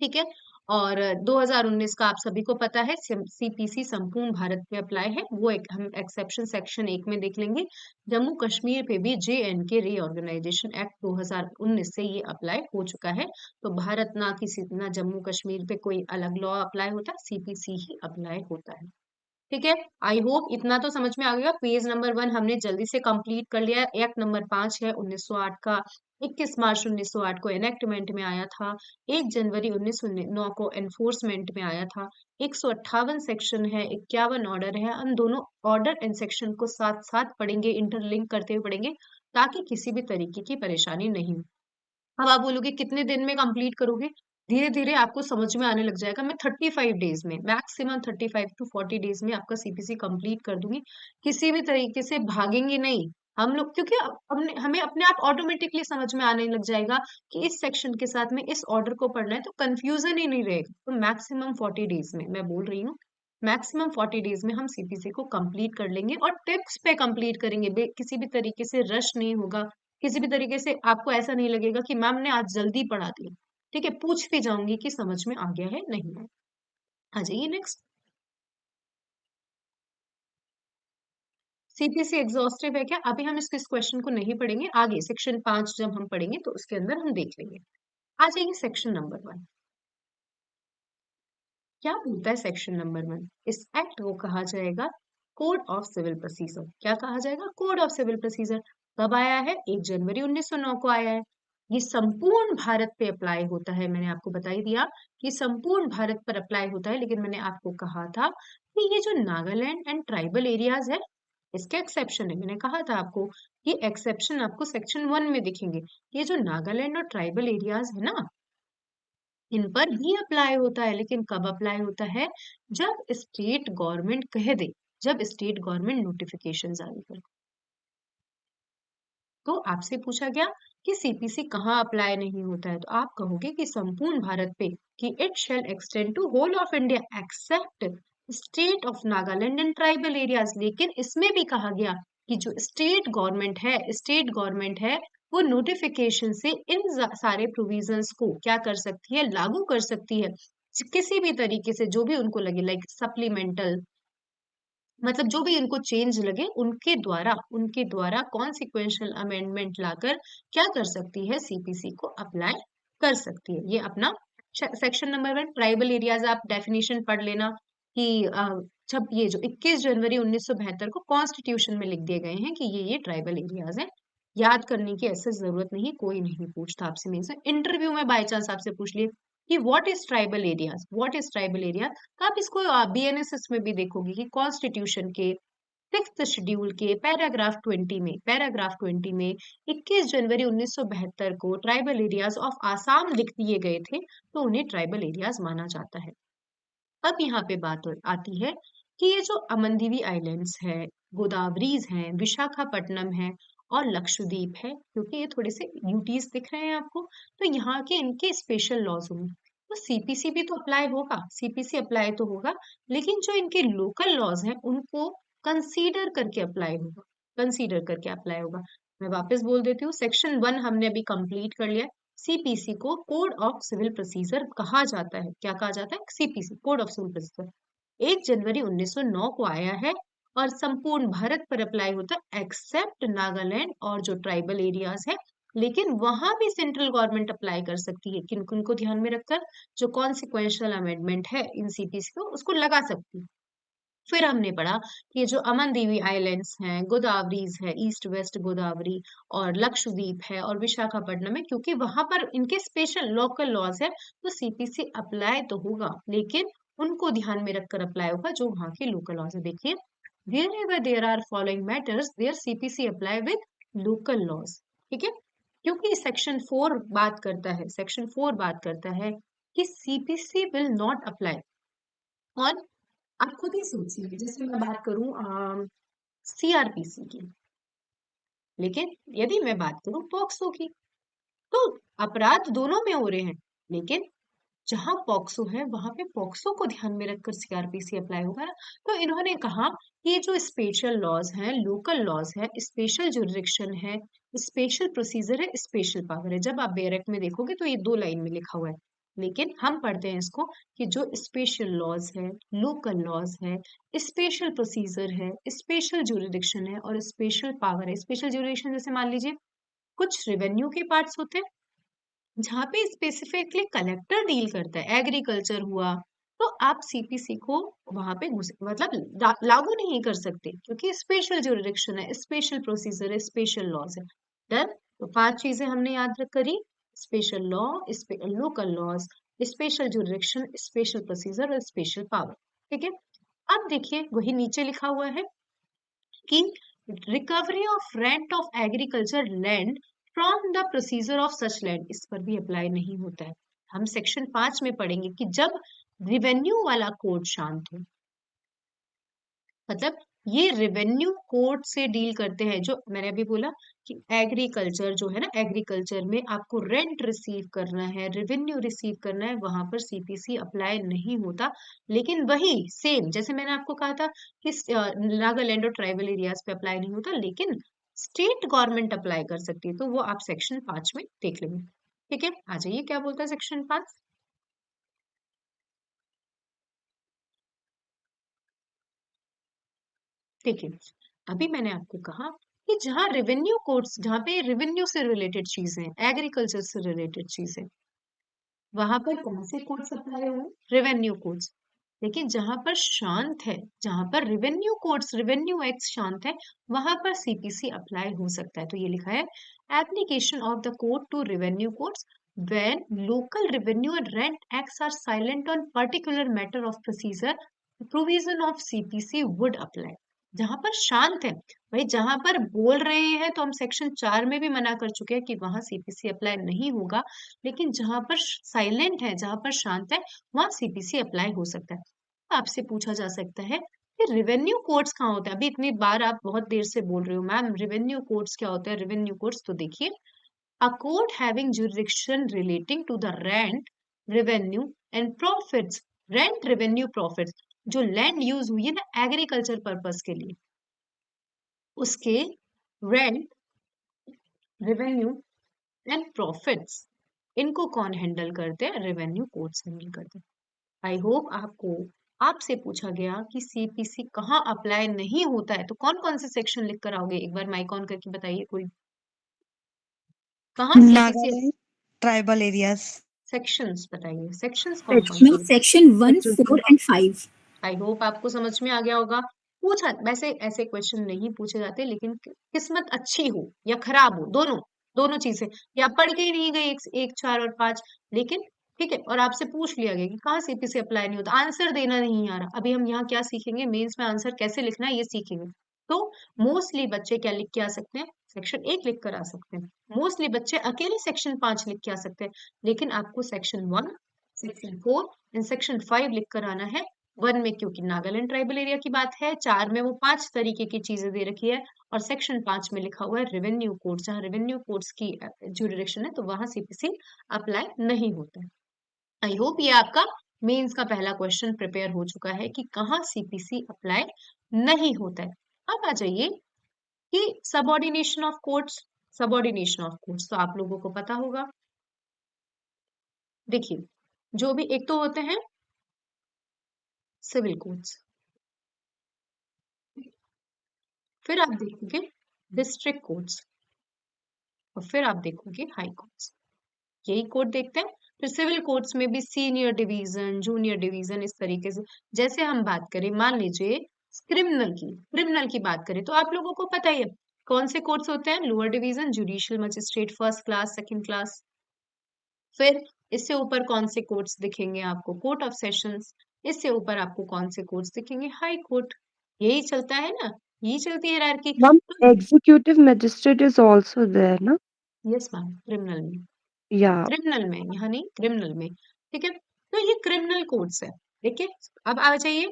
ठीक है। और 2019 का आप सभी को पता है सीपीसी संपूर्ण भारत पे अप्लाई है, वो एक हम एक्सेप्शन सेक्शन 1 में देख लेंगे। जम्मू कश्मीर पे भी JNK रीऑर्गेनाइजेशन एक्ट 2019 से ये अप्लाई हो चुका है। तो भारत ना जम्मू कश्मीर पे कोई अलग लॉ अप्लाई होता है, सीपीसी ही अप्लाई होता है। ठीक है, आई होप इतना तो समझ में आ गया। पेज नंबर 1 हमने जल्दी से कंप्लीट कर लिया। एक्ट नंबर 5 है 1908 का, 21 मार्च 1908 को एनेक्टमेंट में आया था, 1 जनवरी 1909 को एनफोर्समेंट में आया था। 158 सेक्शन है, 51 ऑर्डर है। हम दोनों ऑर्डर एंड सेक्शन को साथ साथ पढ़ेंगे, इंटरलिंक करते हुए पढ़ेंगे, ताकि किसी भी तरीके की परेशानी नहीं हो। अब आप बोलोगे कितने दिन में कंप्लीट करोगे, धीरे धीरे आपको समझ में आने लग जाएगा। मैं 35 डेज में, मैक्सिमम 35 to 40 डेज में आपका सीपीसी कंप्लीट कर दूंगी। किसी भी तरीके से भागेंगे नहीं हम लोग, क्योंकि हमें अपने आप ऑटोमेटिकली समझ में आने लग जाएगा कि इस सेक्शन के साथ में इस ऑर्डर को पढ़ना है, तो कंफ्यूजन ही नहीं रहेगा। तो मैक्सिमम 40 डेज में, मैं बोल रही हूँ मैक्सिमम 40 डेज में हम सीपीसी को कंप्लीट कर लेंगे, और टिप्स पे कंप्लीट करेंगे। किसी भी तरीके से रश नहीं होगा, किसी भी तरीके से आपको ऐसा नहीं लगेगा कि मैम ने आज जल्दी पढ़ा दिया। ठीक है, पूछती जाऊंगी कि समझ में आ गया है नहीं है। आ जाइए नेक्स्ट। सीपीसी एग्जॉस्टिव है क्या? अभी हम इस क्वेश्चन को नहीं पढ़ेंगे, आगे सेक्शन 5 जब हम पढ़ेंगे तो उसके अंदर हम देख लेंगे। आ जाइए सेक्शन नंबर 1। क्या बोलता है सेक्शन नंबर 1? इस एक्ट को कहा जाएगा कोड ऑफ सिविल प्रोसीजर। क्या कहा जाएगा? Code of civil procedure. कब आया है? 1 जनवरी 1909 को आया है। ये संपूर्ण भारत पे अप्लाई होता है, मैंने आपको बता ही दिया कि संपूर्ण भारत पर अप्लाई होता है। लेकिन मैंने आपको कहा था कि ये जो नागालैंड एंड ट्राइबल एरियाज है, इसके एक्सेप्शन है। मैंने कहा था आपको, ये एक्सेप्शन आपको सेक्शन 1 में दिखेंगे। ये जो नागालैंड और ट्राइबल एरियाज है ना, इन पर भी अप्लाई होता है। लेकिन कब अप्लाई होता है? जब स्टेट गवर्नमेंट कह दे, जब स्टेट गवर्नमेंट नोटिफिकेशन जारी करे। तो आपसे पूछा गया कि सीपीसी कहाँ अप्लाई नहीं होता है, तो आप कहोगे कि संपूर्ण भारत पे, कि it shall extend to whole of India except state of Nagaland and tribal areas. लेकिन इसमें भी कहा गया कि जो स्टेट गवर्नमेंट है वो नोटिफिकेशन से इन सारे प्रोविजंस को क्या कर सकती है, लागू कर सकती है, किसी भी तरीके से जो भी उनको लगे, लाइक सप्लीमेंटल, मतलब जो भी इनको चेंज लगे उनके द्वारा कॉन्सिक्वेंशियल अमेंडमेंट लाकर क्या कर सकती है, सीपीसी को अप्लाई कर सकती है। ये अपना सेक्शन नंबर 1। ट्राइबल एरियाज आप डेफिनेशन पढ़ लेना कि जब ये जो 21 जनवरी 1972 को कॉन्स्टिट्यूशन में लिख दिए गए हैं कि ये ट्राइबल एरियाज हैं। याद करने की ऐसे जरूरत नहीं, कोई नहीं पूछता आपसे। में से इंटरव्यू में बाय चांस आपसे पूछ लिए कि what is tribal areas, what is tribal area. तो आप इसको बीएनएसएस में भी देखोगे कि कॉन्स्टिट्यूशन के 6th शेड्यूल के पैराग्राफ 20 में 21 जनवरी 1972 को ट्राइबल एरियाज ऑफ आसाम लिख दिए गए थे, तो उन्हें ट्राइबल एरियाज माना जाता है। अब यहाँ पे बात आती है कि ये जो अमनदीवी आइलैंड्स है, गोदावरीज हैं, विशाखापट्टनम है और लक्षद्वीप है, क्योंकि ये थोड़े से यूटीज दिख रहे हैं आपको, तो यहाँ के इनके स्पेशल लॉज होंगे। तो सीपीसी भी तो अप्लाई होगा, सीपीसी अप्लाई तो होगा, लेकिन जो इनके लोकल लॉज हैं उनको कंसीडर करके अप्लाई होगा, कंसीडर करके अप्लाई होगा। मैं वापस बोल देती हूँ, सेक्शन 1 हमने अभी कंप्लीट कर लिया। सीपीसी को कोड ऑफ सिविल प्रोसीजर कहा जाता है। क्या कहा जाता है? CPC, code of civil procedure. 1 जनवरी 1909 को आया है और संपूर्ण भारत पर अप्लाई होता है एक्सेप्ट नागालैंड और जो ट्राइबल एरियाज है, लेकिन वहां भी सेंट्रल गवर्नमेंट अप्लाई कर सकती है। किन किन को ध्यान में रखकर? जो कॉन्सिक्वेंशियल अमेंडमेंट है इन सीपीसी को, उसको लगा सकती है। फिर हमने पढ़ा कि ये जो अमन दीवी आइलैंड्स हैं, गोदावरीज है, ईस्ट वेस्ट गोदावरी और लक्षद्वीप है और विशाखापट्टनम है, क्योंकि वहां पर इनके स्पेशल लोकल लॉज है, तो सीपीसी अप्लाई तो होगा, लेकिन उनको ध्यान में रखकर अप्लाई होगा जो वहां के लोकल लॉज है। देखिए, wherever there are following matters there CPC apply with local laws। ठीक है, क्योंकि सेक्शन 4 बात करता है, सेक्शन 4 बात करता है कि सीपीसी विल नॉट अप्लाई। और आप खुद ही सोचिए, जैसे मैं बात करूं सीआरपीसी की, लेकिन यदि मैं बात करूं पॉक्सो की, तो अपराध दोनों में हो रहे हैं, लेकिन जहां पॉक्सो है वहां पे पॉक्सो को ध्यान में रखकर सीआरपीसी अप्लाई होगा ना। तो इन्होंने कहा कि ये जो स्पेशल लॉज हैं, लोकल लॉज है, स्पेशल जुरिडिक्शन है, स्पेशल प्रोसीजर है, स्पेशल पावर है। जब आप बेरेक्ट में देखोगे तो ये 2 लाइन में लिखा हुआ है, लेकिन हम पढ़ते हैं इसको कि जो स्पेशल लॉज है, लोकल लॉज है, स्पेशल प्रोसीजर है, स्पेशल जुरिडिक्शन है और स्पेशल पावर है। स्पेशल जुरिडिक्शन जैसे मान लीजिए कुछ रेवेन्यू के पार्ट्स होते हैं जहाँ पे स्पेसिफिकली कलेक्टर डील करता है, एग्रीकल्चर हुआ, तो आप सीपीसी को वहां पे मतलब लागू नहीं कर सकते, क्योंकि स्पेशल जुरिडिक्शन है, स्पेशल प्रोसीजर है, स्पेशल लॉज है। डन। तो 5 चीजें हमने याद करी: special law, local laws, special jurisdiction, special procedure और स्पेशल पावर। ठीक है, अब देखिए वही नीचे लिखा हुआ है कि recovery of rent of agriculture land from the procedure of such land, इस पर भी अप्लाई नहीं होता है। हम सेक्शन 5 में पढ़ेंगे कि जब रिवेन्यू वाला कोड शांत हो, मतलब ये रेवेन्यू कोड से डील करते हैं। जो मैंने अभी बोला कि एग्रीकल्चर जो है ना, एग्रीकल्चर में आपको रेंट रिसीव करना है, रेवेन्यू रिसीव करना है, वहां पर सीपीसी अप्लाई नहीं होता। लेकिन वही सेम जैसे मैंने आपको कहा था कि नागालैंड और ट्राइबल एरियाज पे अप्लाई नहीं होता, लेकिन स्टेट गवर्नमेंट अप्लाई कर सकती है, तो वो आप सेक्शन 5 में देख लेंगे। ठीक है, आ जाइए क्या बोलता है सेक्शन 5। देखिए, अभी मैंने आपको कहा कि जहाँ रेवेन्यू कोड्स, जहाँ पे रेवेन्यू से रिलेटेड चीजें, एग्रीकल्चर से रिलेटेड चीजें, वहां पर कौन से कोड्स अप्लाई हुए? Revenue codes. लेकिन जहां पर शांत है, जहां पर रेवेन्यू कोड्स, रेवेन्यू एक्ट शांत है, वहां पर सीपीसी अप्लाई हो सकता है। तो ये लिखा है application of the code to revenue codes when local revenue and rent acts are silent on particular matter of procedure, provision of CPC would apply। जहां पर शांत है, भाई जहां पर बोल रहे हैं तो हम सेक्शन 4 में भी मना कर चुके हैं कि वहां सीपीसी अप्लाई नहीं होगा, लेकिन जहां पर साइलेंट है, जहां पर शांत है, वहां सीपीसी अप्लाई हो सकता है। आपसे पूछा जा सकता है कि रेवेन्यू कोड्स कहाँ होता है? अभी इतनी बार आप बहुत देर से बोल रहे हो मैम रेवेन्यू कोड्स क्या होता है, रेवेन्यू कोड्स। तो देखिए, a court having jurisdiction relating to the rent, revenue and profits, rent revenue profits, जो लैंड यूज हुई है ना एग्रीकल्चर पर्पस के लिए, उसके रेंट, रेवेन्यू एंड प्रॉफिट्स, इनको कौन हैंडल करते हैं? रेवेन्यू कोर्ट्स हैंडल करते हैं। आई होप आपको, आपसे पूछा गया कि सीपीसी कहाँ अप्लाई नहीं होता है, तो कौन कौन से सेक्शन लिख कर आओगे? एक बार माइक ऑन करके बताइए कोई, कहाँ CPC. Nagaland tribal areas. Sections बताइए, सेक्शंस कौन कौन सेक्शन से? Section 1, 4 and 5। आई होप आपको समझ में आ गया होगा। पूछा वैसे ऐसे क्वेश्चन नहीं पूछे जाते, लेकिन किस्मत अच्छी हो या खराब हो, दोनों दोनों चीजें, या पढ़ के ही नहीं गए एक 4 और 5, लेकिन ठीक है, और आपसे पूछ लिया गया कि कहाँ सीपीसी अप्लाई नहीं होता, आंसर देना नहीं आ रहा, अभी हम यहाँ क्या सीखेंगे, मेंस में आंसर कैसे लिखना है ये सीखेंगे। तो मोस्टली बच्चे क्या लिख के आ सकते हैं, सेक्शन 1 लिख कर आ सकते हैं, मोस्टली बच्चे अकेले सेक्शन 5 लिख के आ सकते हैं, लेकिन आपको सेक्शन 1, सेक्शन 4 एंड सेक्शन 5 लिख कर आना है। 1 में क्योंकि नागालैंड ट्राइबल एरिया की बात है, 4 में वो 5 तरीके की चीजें दे रखी है, और सेक्शन 5 में लिखा हुआ है रेवेन्यू कोड, जहाँ रेवेन्यू कोड्स की जुरिडिक्शन है, तो वहां सीपीसी अप्लाई नहीं होता है। आई होप ये आपका मेंस का पहला क्वेश्चन प्रिपेयर हो चुका है कि कहाँ सीपीसी अप्लाई नहीं होता है। अब आ जाइए कि subordination of courts, subordination of courts तो आप लोगों को पता होगा। देखिए, जो भी एक तो होते हैं सिविल कोर्ट्स, फिर आप देखोगे डिस्ट्रिक्ट कोर्ट्स, और फिर आप देखोगे हाई कोर्ट्स, यही कोर्ट देखते हैं। फिर सिविल कोर्ट्स में भी सीनियर डिवीजन, जूनियर डिवीजन, इस तरीके से। जैसे हम बात करें, मान लीजिए क्रिमिनल की बात करें, तो आप लोगों को पता ही है कौन से कोर्ट्स होते हैं, lower division, judicial magistrate first class, second class. फिर इससे ऊपर कौन से कोर्ट्स दिखेंगे आपको, कोर्ट ऑफ सेशंस। इससे ऊपर आपको कौन से कोर्ट्स दिखेंगे, हाई कोर्ट। यही चलता है ना, यही चलती है hierarchy. Ma'am, executive magistrate is also there, na? Yes ma'am, criminal में, Yeah. क्रिमिनल में, यहाँ नहीं, क्रिमिनल में। ठीक है, तो ये क्रिमिनल कोर्ट्स है। देखिए, अब आ जाइए,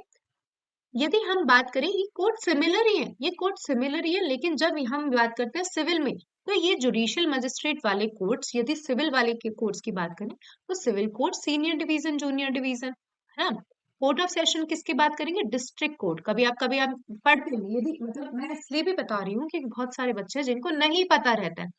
यदि हम बात करें, ये कोर्ट सिमिलर ही है, ये कोर्ट सिमिलर ही है, लेकिन जब हम बात करते हैं सिविल में, तो ये जुडिशियल मजिस्ट्रेट वाले कोर्ट्स, यदि सिविल वाले के कोर्ट्स की बात करें, तो civil court senior division, junior division, है ना। कोर्ट ऑफ सेशन किसकी बात करेंगे, डिस्ट्रिक्ट कोर्ट। कभी आप पढ़ते हैं, यदि मतलब मैं इसलिए भी बता रही हूँ कि बहुत सारे बच्चे हैं जिनको नहीं पता रहता है,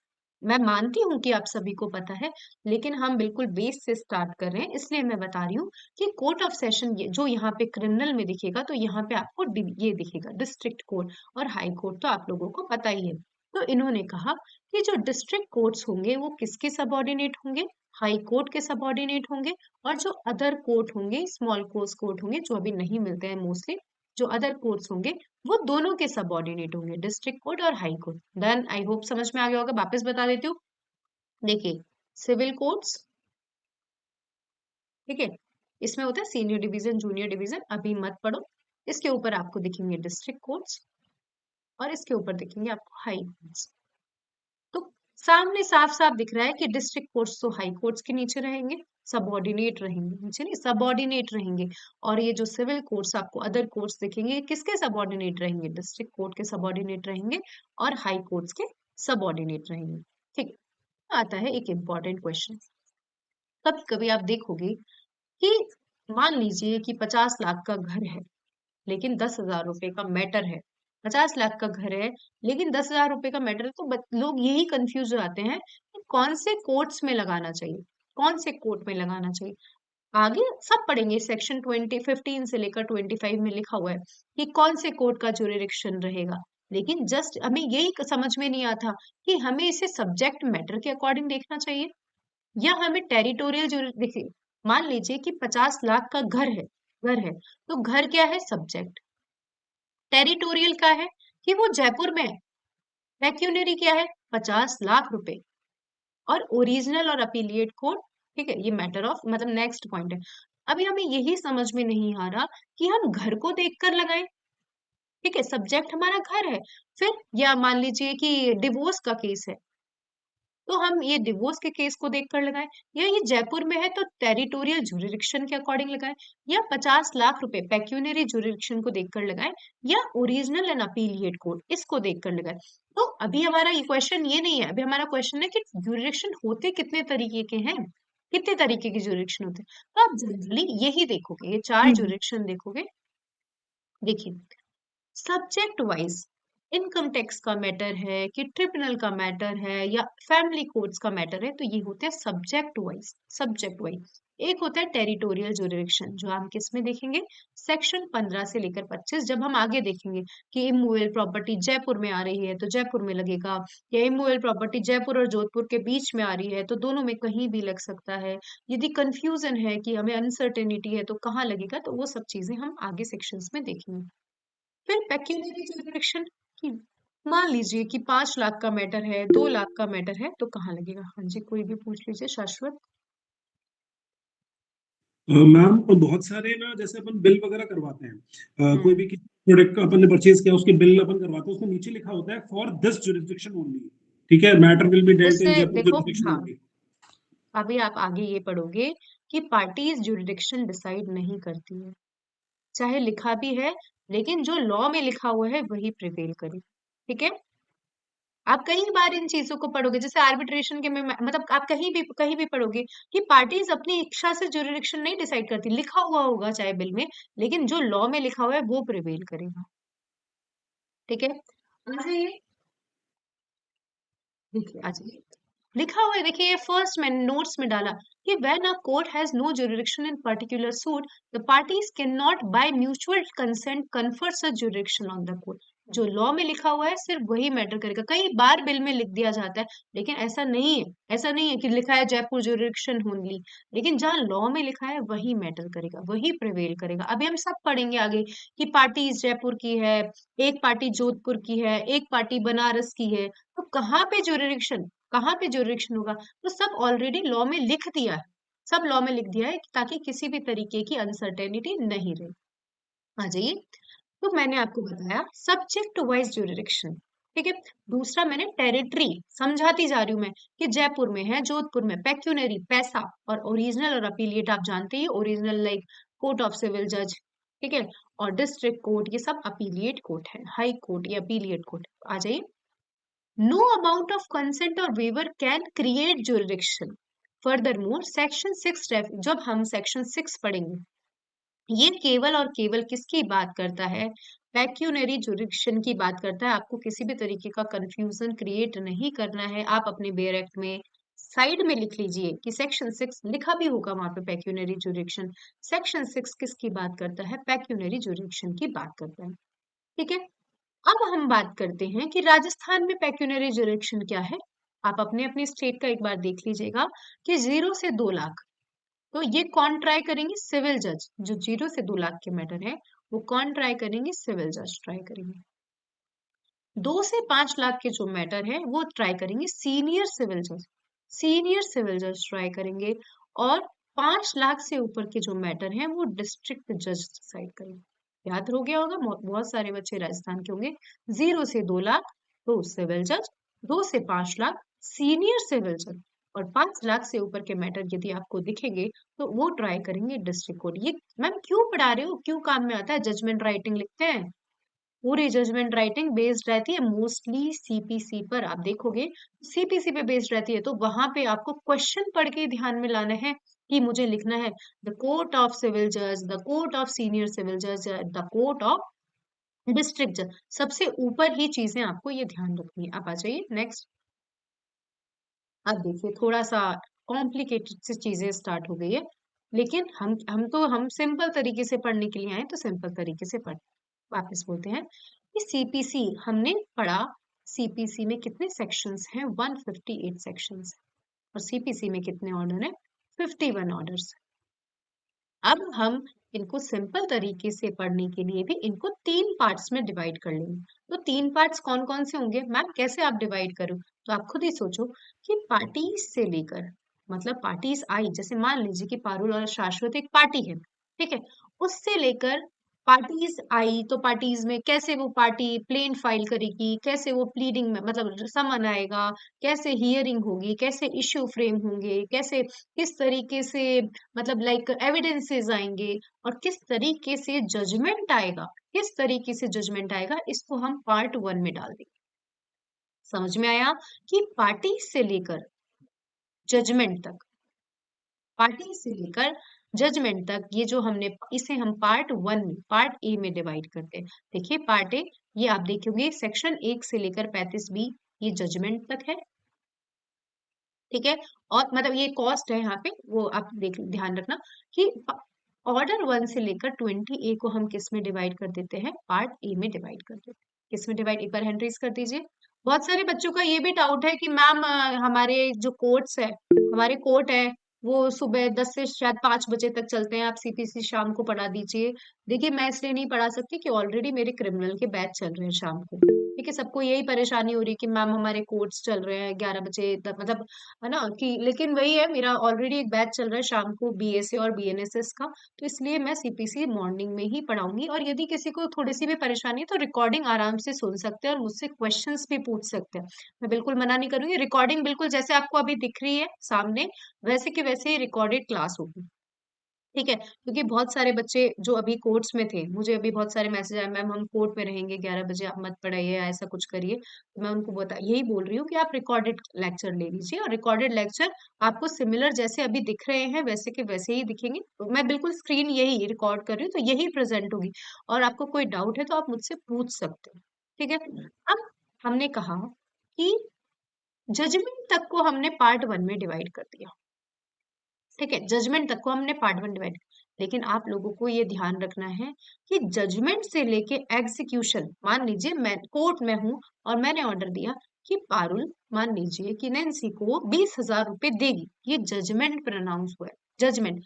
मैं मानती हूँ कि आप सभी को पता है, लेकिन हम बिल्कुल बेस से स्टार्ट कर रहे हैं, इसलिए मैं बता रही हूँ कि कोर्ट ऑफ सेशन जो यहाँ पे क्रिमिनल में दिखेगा, तो यहाँ पे आपको ये दिखेगा डिस्ट्रिक्ट कोर्ट, और हाई कोर्ट तो आप लोगों को पता ही है। तो इन्होंने कहा कि जो डिस्ट्रिक्ट कोर्ट्स होंगे वो किसके सबऑर्डिनेट होंगे, हाई कोर्ट के सबऑर्डिनेट होंगे, और जो अदर कोर्ट होंगे, स्मॉल कोर्ट होंगे, जो अभी नहीं मिलते हैं मोस्टली, जो अदर कोर्ट्स होंगे वो दोनों के सबऑर्डिनेट होंगे, डिस्ट्रिक्ट कोर्ट और high court. Then I hope समझ में आ गया होगा, वापस बता देती हूँ। देखिए, सिविल कोर्ट्स, ठीक है, इसमें होता है सीनियर डिवीजन, जूनियर डिवीजन, अभी मत पढ़ो। इसके ऊपर आपको दिखेंगे डिस्ट्रिक्ट कोर्ट्स, और इसके ऊपर दिखेंगे आपको हाई कोर्ट्स। तो सामने साफ साफ दिख रहा है कि डिस्ट्रिक्ट कोर्ट्स तो हाई कोर्ट्स के नीचे रहेंगे, सबऑर्डिनेट रहेंगे, नीचे नहीं, सबऑर्डिनेट रहेंगे। और ये जो सिविल कोर्ट्स आपको अदर कोर्ट्स दिखेंगे, ये किसके सबऑर्डिनेट रहेंगे, डिस्ट्रिक्ट कोर्ट के सबऑर्डिनेट रहेंगे, और हाई कोर्ट्स के सबऑर्डिनेट रहेंगे। ठीक है, आता है एक इंपॉर्टेंट क्वेश्चन। कभी कभी आप देखोगे कि मान लीजिए कि 50 लाख का घर है, लेकिन 10,000 रुपए का मैटर है। 50 लाख का घर है, लेकिन 10,000 रुपए का मैटर है, तो लोग यही कंफ्यूज हो जाते हैं कि कौन से कोर्ट्स में लगाना चाहिए, कौन से कोर्ट में लगाना चाहिए। आगे सब पढ़ेंगे, सेक्शन 15 से लेकर 25 में लिखा हुआ है कि कौन से कोर्ट का जुरिडिक्शन रहेगा। लेकिन जस्ट हमें यही समझ में नहीं आता कि हमें इसे सब्जेक्ट मैटर के अकॉर्डिंग देखना चाहिए, या हमें टेरिटोरियल। देखिए, मान लीजिए कि 50 लाख का घर है, तो घर क्या है, सब्जेक्ट। टेरिटोरियल क्या है कि वो जयपुर में है। पेक्यूनरी क्या है, 50 लाख रुपए। और ओरिजिनल और अपीलिएट कोड, ठीक है, ये मैटर ऑफ मतलब नेक्स्ट पॉइंट है। अभी हमें यही समझ में नहीं आ रहा कि हम घर को देखकर लगाएं, ठीक है, सब्जेक्ट हमारा घर है। फिर या मान लीजिए कि डिवोर्स का केस है, तो हम ये डिवोर्स के केस को देखकर लगाएं, या ये जयपुर में है तो टेरिटोरियल जुरिडिक्शन के अकॉर्डिंग लगाएं, या 50 लाख रुपए पेक्यूनरी जुरिडिक्शन को देखकर लगाएं, या ओरिजिनल एंड अपीलिएट कोड इसको देखकर लगाएं। तो अभी हमारा ये क्वेश्चन ये नहीं है, अभी हमारा क्वेश्चन है कि जुरिडिक्शन होते कितने तरीके के हैं, कितने तरीके की जुरिडिक्शन होते हैं। तो आप जनरली यही देखोगे, ये 4 जुरिडिक्शन देखोगे। देखिए, सब्जेक्ट वाइज इनकम टैक्स का मैटर है कि ट्रिब्यूनल का मैटर है या फैमिली कोर्ट्स का मैटर है, तो ये होते हैं सब्जेक्ट वाइज, सब्जेक्ट वाइज। एक होता है टेरिटोरियल जुरिडिक्शन, जो हम किस में देखेंगे, सेक्शन 15 से लेकर 25। जब हम आगे देखेंगे कि इमूवेबल प्रॉपर्टी जयपुर में आ रही है तो जयपुर में लगेगा, या इमूवेबल प्रॉपर्टी जयपुर और जोधपुर के बीच में आ रही है तो दोनों में कहीं भी लग सकता है। यदि कंफ्यूजन है कि हमें अनसर्टेनिटी है तो कहाँ लगेगा, तो वो सब चीजें हम आगे सेक्शंस में देखेंगे। फिर पेक्यूनरी जुरिडिक्शन की, मान लीजिए कि 5 लाख का मैटर है, 2 लाख का मैटर है, तो कहाँ लगेगा। हाँ जी, कोई भी पूछ लीजिए, शाश्वत। मैम बहुत सारे ना जैसे अपन बिल वगैरह करवाते हैं, कोई भी प्रोडक्ट का अपन ने परचेज किया उसके बिल अपन करवाते हैं, उसमें नीचे लिखा होता है फॉर दिस जुरिसडिक्शन ओनली, ठीक है, मैटर विल बी डेल्ट इन उससे जयपुर देखो, जुरिसडिक्शन हाँ, ओनली। अभी आप आगे ये पढ़ोगे कि पार्टीज जुरिडिक्शन डिसाइड नहीं करती है, चाहे लिखा भी है, लेकिन जो लॉ में लिखा हुआ है वही प्रिवेल करे। ठीक है, आप कई बार इन चीजों को पढ़ोगे, जैसे आर्बिट्रेशन के में मतलब आप कहीं भी पढ़ोगे कि पार्टीज अपनी इच्छा से जुरिडिक्शन नहीं डिसाइड करती, लिखा हुआ होगा चाहे बिल में, लेकिन जो लॉ में लिखा हुआ है वो प्रिवेल करेगा। ठीक है, अच्छा ये देखिए, अच्छा लिखा हुआ है, देखिए फर्स्ट मैंने नोट्स में डाला कि when a court has no jurisdiction in particular suit, the parties can not by mutual consent confer such jurisdiction on the court. जो लॉ में लिखा हुआ है सिर्फ वही मैटर करेगा। कई बार बिल में लिख दिया जाता है, लेकिन ऐसा नहीं है, ऐसा नहीं है कि लिखा है जयपुर जुरिडिक्शन ओनली, लेकिन जहाँ लॉ में लिखा है वही मैटर करेगा, वही प्रिवेल करेगा। अभी हम सब पढ़ेंगे आगे कि पार्टीज जयपुर की है, एक पार्टी जोधपुर की है, एक पार्टी बनारस की है, तो कहाँ पे जुरिडिक्शन होगा, तो सब ऑलरेडी लॉ में लिख दिया है, सब लॉ में लिख दिया है ताकि किसी भी तरीके की अनसर्टेनिटी नहीं रहे। आ जाइए, तो मैंने आपको बताया सब्जेक्ट वाइज जुरिडिक्शन। ठीक है, दूसरा मैंने टेरिटरी समझाती जा रही हूँ मैं कि जयपुर में है, जोधपुर में पेक्यूनरी पैसा, और ओरिजिनल और अपीलिएट आप जानते ही, original like court of civil जज, ठीक है, और डिस्ट्रिक्ट कोर्ट ये सब अपीलिएट कोर्ट है, हाई कोर्ट ये अपीलिएट कोर्ट। आ जाइए, no amount of consent or waiver can create jurisdiction. Furthermore, section 6 जब हम section 6 पढ़ेंगे, ये केवल और केवल किसकी बात करता है, पेक्यूनरी जुरिडिक्शन की बात करता है। आपको किसी भी तरीके का कंफ्यूजन क्रिएट नहीं करना है, आप अपने बेयर एक्ट में साइड में लिख लीजिए कि सेक्शन 6 लिखा भी होगा वहां पे पेक्यूनरी जुरिडिक्शन। सेक्शन 6 किसकी बात करता है, पेक्यूनरी जुरिडिक्शन की बात करता है। ठीक है, अब हम बात करते हैं कि राजस्थान में पेक्यूनरी जुरिडिक्शन क्या है। आप अपने अपने स्टेट का एक बार देख लीजिएगा कि 0 से 2 लाख, तो ये कौन ट्राई करेंगे, सिविल जज। जो 0 से 2 लाख के मैटर है वो कौन ट्राई करेंगे, सिविल जज ट्राई करेंगे। 2 से 5 लाख के जो मैटर है वो ट्राई करेंगे सीनियर सिविल जज, सीनियर सिविल जज ट्राई करेंगे। और 5 लाख से ऊपर के जो मैटर है वो डिस्ट्रिक्ट जज डिसाइड करेंगे। याद हो गया होगा, बहुत सारे बच्चे राजस्थान के होंगे। 0 से 2 लाख तो सिविल जज, 2 से 5 लाख सीनियर सिविल जज, और 5 लाख से ऊपर के मैटर यदि आपको दिखेंगे तो वो ट्राई करेंगे डिस्ट्रिक्ट कोर्ट। ये मैम क्यों पढ़ा रहे हो, क्यों काम में आता है, जजमेंट राइटिंग लिखते हैं, पूरी जजमेंट राइटिंग बेस्ड रहती है मोस्टली सीपीसी पर। आप देखोगे सीपीसी पे बेस्ड रहती है, तो वहां पे आपको क्वेश्चन पढ़ के ध्यान में लाना है कि मुझे लिखना है द कोर्ट ऑफ सिविल जज, the court of senior civil जज, द कोर्ट ऑफ डिस्ट्रिक्ट जज, सबसे ऊपर ही चीजें आपको ये ध्यान रखनी है। आप आ जाइए नेक्स्ट। अब देखिए थोड़ा सा कॉम्प्लिकेटेड सी चीजें स्टार्ट हो गई है, लेकिन हम सिंपल तरीके से पढ़ने के लिए आए, तो सिंपल तरीके से पढ़ वापस बोलते हैं कि सीपीसी हमने पढ़ा। सीपीसी में कितने सेक्शंस हैं, 158 सेक्शंस, और सीपीसी में कितने ऑर्डर हैं, 51 ऑर्डर्स। अब हम इनको सिंपल तरीके से पढ़ने के लिए भी इनको 3 पार्ट्स में डिवाइड कर लेंगे। तो 3 पार्ट्स कौन कौन से होंगे मैम, कैसे आप डिवाइड करो, तो आप खुद ही सोचो कि पार्टीज से लेकर, मतलब पार्टीज आई, जैसे मान लीजिए कि पारुल और शाश्वत एक पार्टी है, ठीक है, उससे लेकर पार्टीज आई, तो पार्टीज में कैसे वो पार्टी प्लेन फाइल करेगी, कैसे वो प्लीडिंग में मतलब समन आएगा, कैसे हियरिंग होगी, कैसे इश्यू फ्रेम होंगे, कैसे किस तरीके से मतलब लाइक एविडेंसेस आएंगे, और किस तरीके से जजमेंट आएगा, किस तरीके से जजमेंट आएगा, इसको हम पार्ट 1 में डाल देंगे। समझ में आया कि पार्टी से लेकर जजमेंट तक, पार्टी से लेकर जजमेंट तक, ये जो हमने इसे हम पार्ट 1 में, पार्ट ए में डिवाइड करते हैं। देखिए पार्ट ए, ये आप देखोगे सेक्शन 1 से लेकर 35B ये जजमेंट तक है, ठीक है, और मतलब ये कॉस्ट है यहाँ पे, वो आप देख ध्यान रखना कि ऑर्डर 1 से लेकर 20A को हम किस में डिवाइड कर देते हैं, पार्ट ए में डिवाइड कर देते हैं। किस में डिवाइड, एक बार हैंड रेज कर दीजिए। बहुत सारे बच्चों का ये भी डाउट है कि मैम हमारे जो कोर्ट्स है, हमारे कोर्ट है वो सुबह 10 से शायद 5 बजे तक चलते हैं, आप सीपीसी शाम को पढ़ा दीजिए। देखिए मैं इसलिए नहीं पढ़ा सकती कि ऑलरेडी मेरे क्रिमिनल के बैच चल रहे हैं शाम को, ठीक है, सबको यही परेशानी हो रही है कि मैम हमारे कोर्स चल रहे हैं 11 बजे तक, मतलब है ना कि, लेकिन वही है, मेरा ऑलरेडी एक बैच चल रहा है शाम को बीएसए और बीएनएसएस का, तो इसलिए मैं सीपीसी मॉर्निंग में ही पढ़ाऊंगी। और यदि किसी को थोड़ी सी भी परेशानी है तो रिकॉर्डिंग आराम से सुन सकते हैं और मुझसे क्वेश्चंस भी पूछ सकते हैं। मैं बिल्कुल मना नहीं करूंगी, रिकॉर्डिंग बिल्कुल जैसे आपको अभी दिख रही है सामने, वैसे की वैसे ही रिकॉर्डेड क्लास होगी। ठीक है, क्योंकि बहुत सारे बच्चे जो अभी कोर्ट्स में थे, मुझे अभी बहुत सारे मैसेज आए, मैम हम कोर्ट में रहेंगे 11 बजे, आप मत पढ़ाइए, ऐसा कुछ करिए। तो मैं उनको यही बोल रही हूँ कि आप रिकॉर्डेड लेक्चर ले लीजिए, और रिकॉर्डेड लेक्चर आपको सिमिलर जैसे अभी दिख रहे हैं वैसे के वैसे ही दिखेंगे। तो मैं बिल्कुल स्क्रीन यही रिकॉर्ड कर रही हूँ, तो यही प्रेजेंट होगी, और आपको कोई डाउट है तो आप मुझसे पूछ सकते हैं। ठीक है, अब हमने कहा कि जजमेंट तक को हमने पार्ट 1 में डिवाइड कर दिया। ठीक है, जजमेंट तक को हमने पार्ट 1 डिवाइड, लेकिन आप लोगों को ये ध्यान रखना है कि जजमेंट से लेके एग्जीक्यूशन, मान लीजिए मैं कोर्ट में हूं और मैंने ऑर्डर दिया कि पारुल, मान लीजिए कि नैन्सी को 20,000 रुपए देगी, ये जजमेंट प्रोनाउंस हुआ है, जजमेंट।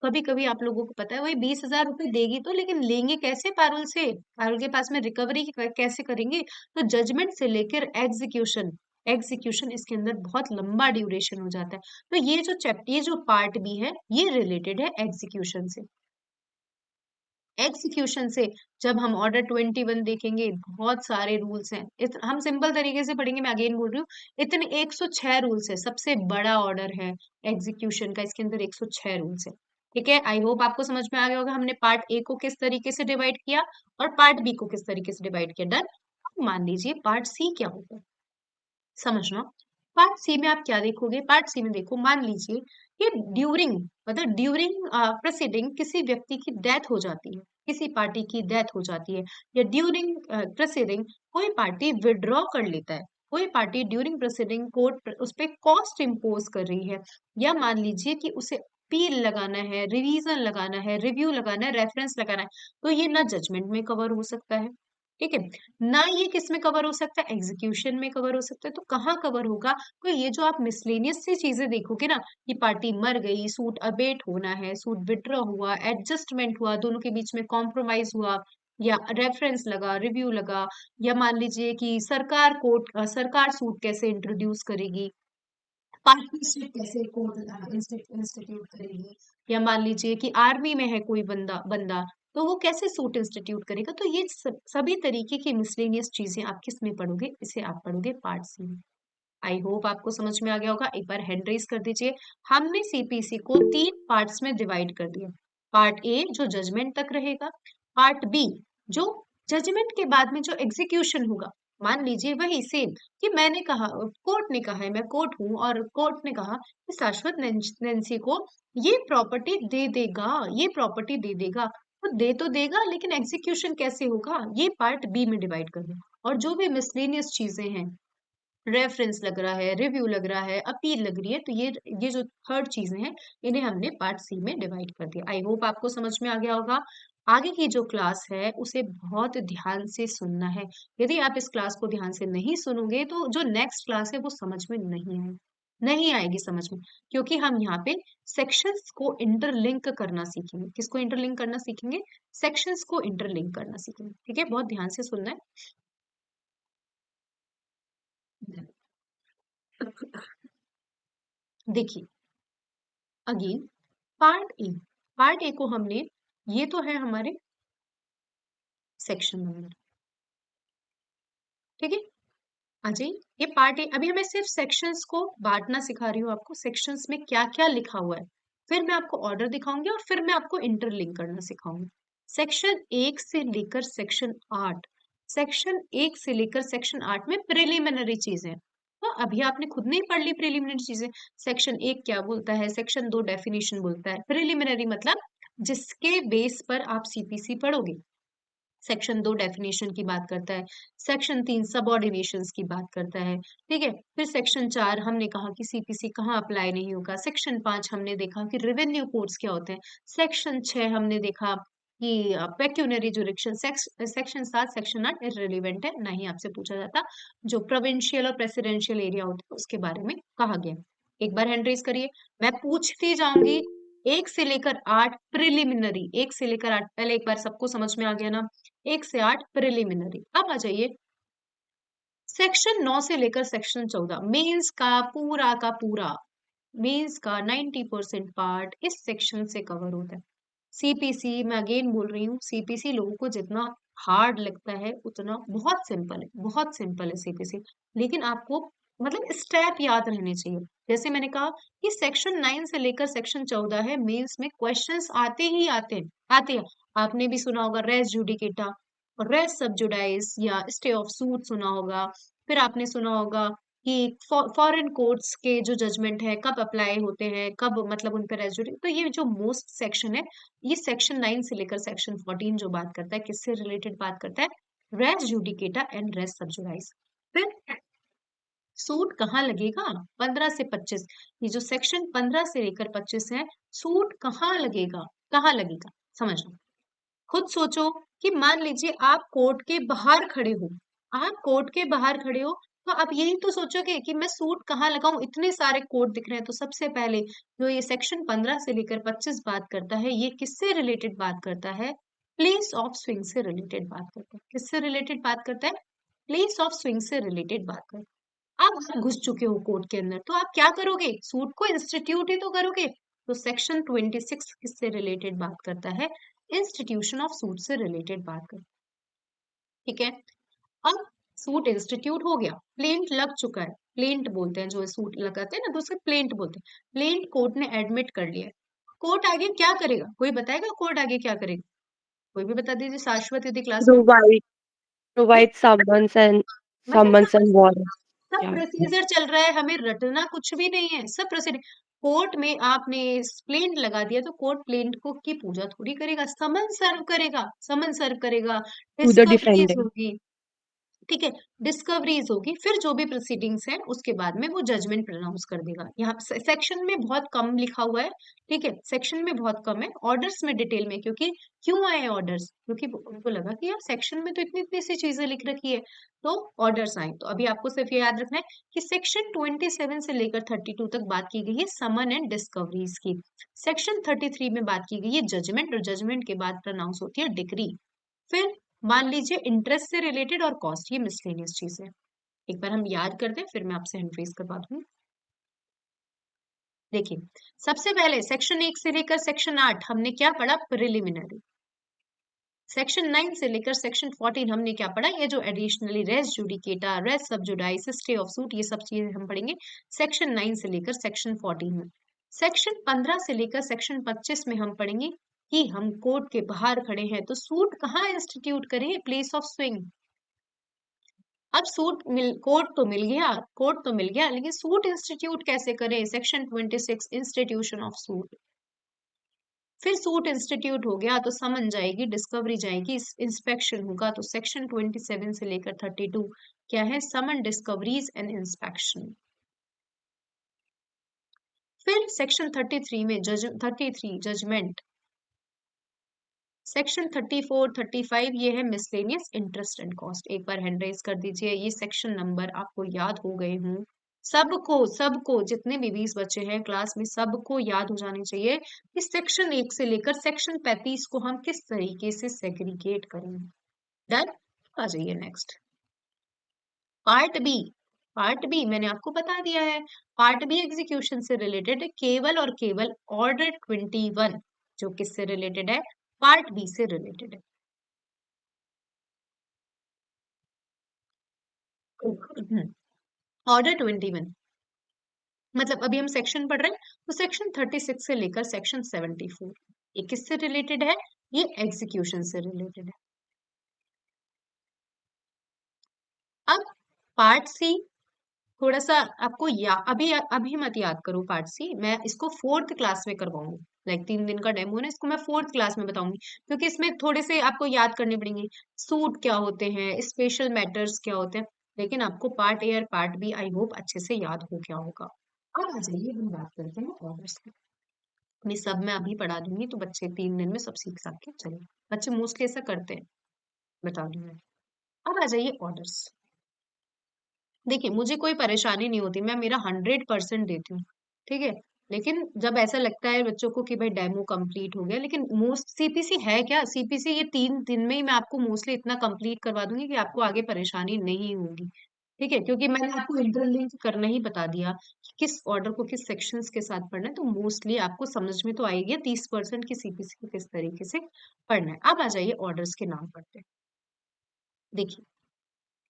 कभी कभी आप लोगों को पता है वही 20,000 रुपए देगी, तो लेकिन लेंगे कैसे पारुल से, पारुल के पास में रिकवरी कैसे करेंगे? तो जजमेंट से लेकर एग्जीक्यूशन, एग्जीक्यूशन इसके अंदर बहुत लंबा ड्यूरेशन हो जाता है। तो ये जो चैप्टर, ये जो पार्ट बी है, ये रिलेटेड है एग्जीक्यूशन से। एग्जीक्यूशन से जब हम ऑर्डर 21 देखेंगे, बहुत सारे रूल्स हैं, हम सिंपल तरीके से पढ़ेंगे, मैं अगेन बोल रही हूँ, इतने 106 रूल्स है, सबसे बड़ा ऑर्डर है एग्जीक्यूशन का, इसके अंदर 106 रूल्स है। ठीक है, आई होप आपको समझ में आ गया होगा हमने पार्ट ए को किस तरीके से डिवाइड किया और पार्ट बी को किस तरीके से डिवाइड किया। डन। अब मान लीजिए पार्ट सी क्या होता है, समझना। पार्ट सी में आप क्या देखोगे, पार्ट सी में देखो, मान लीजिए कि ड्यूरिंग, मतलब ड्यूरिंग प्रोसीडिंग किसी व्यक्ति की डेथ हो जाती है, किसी पार्टी की डेथ हो जाती है, या ड्यूरिंग प्रोसीडिंग कोई पार्टी विड्रॉ कर लेता है, कोई पार्टी ड्यूरिंग प्रोसीडिंग कोर्ट उस पर कॉस्ट इम्पोज कर रही है, या मान लीजिए कि उसे अपील लगाना है, रिवीजन लगाना है, रिव्यू लगाना है, रेफरेंस लगाना है, तो ये ना जजमेंट में कवर हो सकता है। ठीक है, ना ये किस में कवर हो सकता है, एग्जीक्यूशन में कवर हो सकता है। तो कहाँ कवर होगा? तो ये जो आप मिसलेनियस सी चीजें देखोगे ना, कि पार्टी मर गई, सूट अबेट होना है, सूट विड्रॉ हुआ, एडजस्टमेंट हुआ, दोनों के बीच में कॉम्प्रोमाइज हुआ, या रेफरेंस लगा, रिव्यू लगा, या मान लीजिए कि सरकार सूट कैसे इंट्रोड्यूस करेगी, पार्टनरशिप कैसे कोर्ट इंस्टीट्यूट करेगी, या मान लीजिए कि आर्मी में है कोई बंदा बंदा तो वो कैसे सूट इंस्टीट्यूट करेगा। तो ये सभी तरीके की मिसलेनियस चीजें आप किस में पढ़ोगे, इसे आप पढ़ोगे पार्ट सी में। आई होप आपको समझ में आ गया होगा। एक बार हैंड रेज कर दीजिए। हमने सीपीसी को 3 पार्ट्स में डिवाइड कर दिया। पार्ट ए जो जजमेंट तक रहेगा, पार्ट बी जो जजमेंट के बाद में जो एग्जीक्यूशन होगा, मान लीजिए वही सेम कि मैंने कहा, कोर्ट ने कहा है, मैं कोर्ट हूं और कोर्ट ने कहा कि शाश्वत नैन्सी को ये प्रॉपर्टी दे देगा, ये प्रॉपर्टी दे देगा, तो दे तो देगा, लेकिन एग्जीक्यूशन कैसे होगा, ये पार्ट बी में डिवाइड कर दो। और जो भी मिसलेनियस चीजें हैं, रेफरेंस लग रहा है, रिव्यू लग रहा है, अपील लग रही है, तो ये जो थर्ड चीजें हैं, इन्हें हमने पार्ट सी में डिवाइड कर दिया। आई होप आपको समझ में आ गया होगा। आगे की जो क्लास है उसे बहुत ध्यान से सुनना है। यदि आप इस क्लास को ध्यान से नहीं सुनोगे तो जो नेक्स्ट क्लास है वो समझ में नहीं आएगी समझ में, क्योंकि हम यहाँ पे सेक्शंस को इंटरलिंक करना सीखेंगे। किसको इंटरलिंक करना सीखेंगे? सेक्शंस को इंटरलिंक करना सीखेंगे। ठीक है, बहुत ध्यान से सुनना है। देखिए अगेन पार्ट ए को हमने, ये तो है हमारे सेक्शन नंबर, ठीक है। आ जाइए, ये पार्ट ए। अभी मैं सिर्फ सेक्शंस को बांटना सिखा रही हूँ आपको, सेक्शंस में क्या क्या लिखा हुआ है, फिर मैं आपको ऑर्डर दिखाऊंगी और फिर मैं आपको इंटरलिंक करना सिखाऊंगी। सेक्शन 1 से लेकर सेक्शन 8, सेक्शन 1 से लेकर सेक्शन 8 में प्रिलिमिनरी चीजें, तो अभी आपने खुद नहीं पढ़ ली प्रिलिमिनरी चीजें। सेक्शन 1 क्या बोलता है, सेक्शन 2 डेफिनेशन बोलता है, प्रिलिमिनरी मतलब जिसके बेस पर आप सीपीसी पढ़ोगे। सेक्शन 2 डेफिनेशन की बात करता है, सेक्शन 3 सबऑर्डिनेशंस की बात करता है, ठीक है। फिर सेक्शन 4 हमने कहा कि सीपीसी कहाँ अप्लाई नहीं होगा। सेक्शन 5 हमने देखा कि रेवेन्यू कोड्स क्या होते हैं। सेक्शन 6 हमने देखा कि पेक्यूनरी जुरिक्शन। सेक्शन 7 सेक्शन 8 इररिलेवेंट है, ना ही आपसे पूछा जाता। जो प्रोविंशियल और प्रेसिडेंशियल एरिया होते हैं उसके बारे में कहा गया। एक बार हैंड रेज करिए, मैं पूछती जाऊंगी। 1 से लेकर 8 प्रिलिमिनरी, 1 से लेकर 8, पहले एक बार सबको समझ में आ गया ना, 1 से 8 प्रिलिमिनरी। अब आ जाइए सेक्शन 9 से लेकर सेक्शन 14 मेंस का पूरा मेंस का 90% पार्ट इस सेक्शन से कवर होता है। सीपीसी मैं अगेन बोल रही हूँ, सीपीसी लोगों को जितना हार्ड लगता है उतना बहुत सिंपल है सीपीसी। लेकिन आपको मतलब स्टेप याद रहने चाहिए। जैसे मैंने कहा कि सेक्शन 9 से लेकर सेक्शन 14 है, मेंस में क्वेश्चंस आते हैं। आपने भी सुना होगा रेस जुडिकेटा और रेस सब्जुडाइज या स्टे ऑफ सूट सुना होगा। फिर आपने सुना होगा कि फॉरेन कोर्ट्स के जो जजमेंट है कब अप्लाई होते हैं, कब मतलब उन पर रेस जुडिक। तो ये जो मोस्ट सेक्शन है, ये सेक्शन 9 से लेकर सेक्शन 14 जो बात करता है, किससे रिलेटेड बात करता है, रेस जुडिकेटा एंड रेस सब्जुडाइज। फिर सूट कहाँ लगेगा, 15 से 25, ये जो सेक्शन 15 से लेकर 25 है, सूट कहाँ लगेगा समझना। खुद सोचो कि मान लीजिए आप कोर्ट के बाहर खड़े हो, तो आप यही तो सोचोगे कि मैं सूट कहाँ लगाऊं, इतने सारे कोर्ट दिख रहे हैं। तो सबसे पहले जो ये सेक्शन 15 से लेकर 25 बात करता है, ये किससे रिलेटेड बात करता है, प्लेस ऑफ स्विंग से रिलेटेड बात करता है। किससे रिलेटेड बात करता है, प्लेस ऑफ स्विंग से रिलेटेड बात करता है। अब आप घुस चुके हो कोर्ट के अंदर, तो आप क्या करोगे, सूट को इंस्टीट्यूट ही तो करोगे। तो सेक्शन 26 किससे रिलेटेड बात करता है, इंस्टीट्यूशन ऑफ सूट से रिलेटेड बात करता है। ठीक है, अब सूट इंस्टीट्यूट हो गया, प्लेंट लग चुका है, प्लेंट बोलते हैं जो सूट लगाते हैं ना, तो उसे प्लेंट बोलते हैं। प्लेंट कोर्ट ने एडमिट कर लिया है, कोर्ट आगे क्या करेगा, कोई बताएगा कोर्ट आगे क्या करेगा, कोई भी बता दीजिए, शाश्वत यदि क्लास में। Provide नहीं, provide summons and मतलब warrants. सब Yeah. प्रोसीजर चल रहा है, हमें रटना कुछ भी नहीं है, सब प्रोसीजर। कोर्ट में आपने प्लेंट लगा दिया तो कोर्ट प्लेंट को की पूजा थोड़ी करेगा, समन सर्व करेगा, To the डिस्कवरीज defendant. होगी। ठीक है, डिस्कवरीज होगी, फिर जो भी प्रोसीडिंग्स हैं उसके बाद में वो जजमेंट प्रोनाउंस कर देगा। यहाँ सेक्शन में बहुत कम लिखा हुआ है, ठीक है, सेक्शन में बहुत कम है, ऑर्डर्स में डिटेल में। क्योंकि क्यों आए ऑर्डर्स, क्योंकि उनको लगा कि यार सेक्शन में तो इतनी इतनी सी चीजें लिख रखी है, तो ऑर्डर्स आए। तो अभी आपको सिर्फ ये याद रखना है कि सेक्शन 27 से लेकर 32 तक बात की गई है समन एंड डिस्कवरीज की। सेक्शन 33 में बात की गई है जजमेंट, और जजमेंट के बाद प्रोनाउंस होती है डिक्री। फिर मान लीजिए इंटरेस्ट से रिलेटेड और कॉस्ट, ये मिसलेनियस चीज है। एक बार हम याद करते हैं, फिर मैं आपसे हैंड रेज करवा दूंगी। देखिए, सबसे पहले सेक्शन 1 से लेकर सेक्शन 8 हमने क्या पढ़ा, प्रिलिमिनरी। सेक्शन 9 से लेकर सेक्शन 14 हमने क्या पढ़ा, ये जो additionally res judicata, res sub judice, stay of suit, ये सब चीजें हम पढ़ेंगे सेक्शन 9 से लेकर सेक्शन 14 में। सेक्शन 15 से लेकर सेक्शन 25 में हम पढ़ेंगे कि हम कोर्ट के बाहर खड़े हैं तो सूट कहाँ इंस्टीट्यूट करें, प्लेस ऑफ स्विंग। अब कोर्ट तो मिल गया, लेकिन सूट इंस्टीट्यूट कैसे करें, सेक्शन 26 इंस्टीट्यूशन ऑफ सूट। फिर सूट इंस्टीट्यूट हो गया तो समन जाएगी, डिस्कवरी जाएगी, इंस्पेक्शन होगा। तो सेक्शन 27 से लेकर 32 क्या है, समन, डिस्कवरीज एंड इंस्पेक्शन। फिर सेक्शन 33 में 33 जजमेंट। सेक्शन 34 35 ये है मिसलेनियस इंटरेस्ट एंड कॉस्ट। एक बार हैंड रेज कर दीजिए, ये सेक्शन नंबर आपको याद हो गए हों, सबको जितने भी 20 बच्चे हैं क्लास में सबको याद हो जाने चाहिए कि सेक्शन 1 से लेकर सेक्शन 35 को हम किस तरीके से सेग्रीगेट करेंगे। डन, आ जाइए नेक्स्ट पार्ट बी मैंने आपको बता दिया है, पार्ट बी एग्जीक्यूशन से रिलेटेड है, केवल और केवल ऑर्डर 21 जो किससे रिलेटेड है, पार्ट बी से रिलेटेड है। ऑर्डर 21 मतलब अभी हम सेक्शन पढ़ रहे हैं, तो सेक्शन 36 से लेकर सेक्शन 74 ये किससे रिलेटेड है, ये एग्जीक्यूशन से रिलेटेड है। अब पार्ट सी थोड़ा सा आपको अभी मत याद करो पार्ट सी, मैं इसको 4th क्लास में करवाऊंगी। लाइक 3 दिन का डेमो है, इसको मैं 4th क्लास में बताऊंगी, क्योंकि इसमें थोड़े से आपको याद करने पड़ेंगे, सूट क्या होते हैं, स्पेशल मैटर्स क्या होते हैं। लेकिन आपको पार्ट ए और पार्ट बी आई होप अच्छे से याद हो गया होगा। अब आ जाइए हम बात करते हैं ऑर्डर्स की। मैं सब मैं अभी पढ़ा दूंगी तो बच्चे 3 दिन में सब सीख साख के चले, बच्चे मोस्टली ऐसा करते हैं, बता दूं मैं। अब आ जाइए ऑर्डर्स। देखिए मुझे कोई परेशानी नहीं होती, मैं मेरा 100% देती हूँ, ठीक है। लेकिन जब ऐसा लगता है बच्चों को कि भाई डेमो कंप्लीट हो गया, लेकिन मोस्ट सीपीसी है क्या, सीपीसी ये 3 दिन में ही मैं आपको मोस्टली इतना कंप्लीट करवा दूंगी कि आपको आगे परेशानी नहीं होगी। ठीक है, क्योंकि मैंने आपको इंटरलिंक करना ही बता दिया कि किस ऑर्डर को किस सेक्शंस के साथ पढ़ना है, तो मोस्टली आपको समझ में तो आएगी 30% की सीपीसी को किस तरीके से पढ़ना है। अब आ जाइए ऑर्डर्स के नाम पढ़ते हैं। देखिए,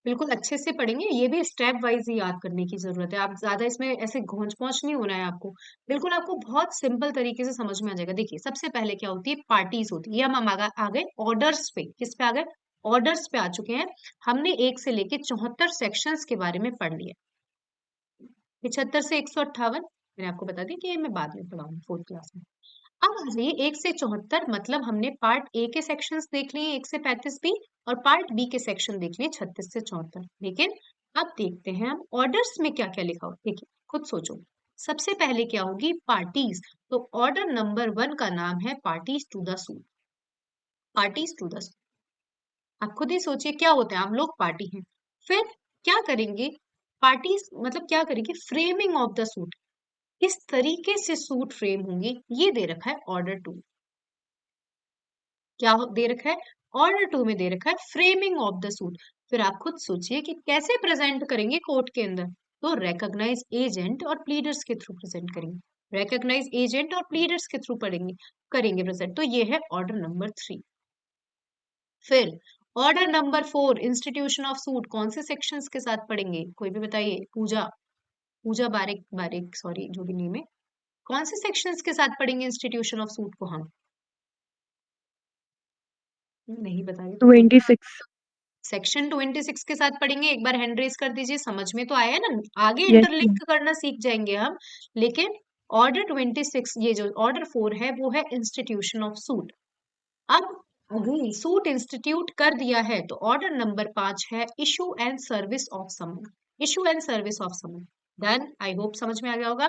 बिल्कुल अच्छे से पढ़ेंगे, ये भी स्टेप वाइज ही याद करने की जरूरत है। आप ज्यादा इसमें ऐसे घोंच पहुंच नहीं होना है आपको, बिल्कुल आपको बहुत सिंपल तरीके से समझ में आ जाएगा। देखिए, सबसे पहले क्या होती है, पार्टीज होती है। ये हम आ गए ऑर्डर्स पे। किस पे आ गए? ऑर्डर्स पे आ चुके हैं। हमने 1 से लेके 74 सेक्शंस के बारे में पढ़ लिया। 75 से 158 मैंने आपको बता दिया कि ये मैं बाद में पढ़ाऊंगी 4th क्लास में। अब आ जाइए 1 से 74, मतलब हमने पार्ट ए के सेक्शंस देख लिए 1 से 35 भी, और पार्ट बी के सेक्शन देख लिए 36 से 74। लेकिन अब देखते हैं हम ऑर्डर्स में क्या क्या लिखा हो। देखिए, खुद सोचो। सबसे पहले क्या होगी? पार्टीज। तो ऑर्डर नंबर 1 का नाम है parties to the suit. Parties to the suit, आप खुद ही सोचिए क्या होते हैं। हम लोग पार्टी हैं, फिर क्या करेंगे? पार्टीज मतलब क्या करेंगे? Framing of the suit. किस तरीके से सूट फ्रेम होंगे, ये दे रखा है ऑर्डर 2। क्या दे रखा है? ऑर्डर 2 में दे रखा है फ्रेमिंग ऑफ द सूट। फिर आप खुद सोचिए कि कैसे प्रेजेंट करेंगे कोर्ट के अंदर। तो रिकॉग्नाइज एजेंट और प्लीडर्स के थ्रू प्रेजेंट करेंगे। रिकॉग्नाइज एजेंट और प्लीडर्स के थ्रू पढ़ेंगे, करेंगे प्रेजेंट। तो ये है ऑर्डर नंबर 3। फिर order number 4 institution of suit, कौन से सेक्शंस के साथ पढ़ेंगे? कोई भी बताइए। पूजा, पूजा बारिक, बारिक सॉरी जो भी नेम है, कौन से सेक्शंस के साथ पढ़ेंगे इंस्टीट्यूशन ऑफ सूट को हम? नहीं बताइए तो कोई 26. सेक्शन 26 के साथ पढ़ेंगे। एक बार हैंड रेज कर दीजिए, समझ में तो आया ना? आगे Yes, इंटरलिंक करना सीख जाएंगे हम। लेकिन ऑर्डर 26, ये जो ऑर्डर 4 है वो है इंस्टीट्यूशन ऑफ सूट। अब अगर सूट इंस्टीट्यूट कर दिया है तो ऑर्डर नंबर 5 है issue and service of summon. Issue and service of summon done. I hope समझ में आ गया होगा।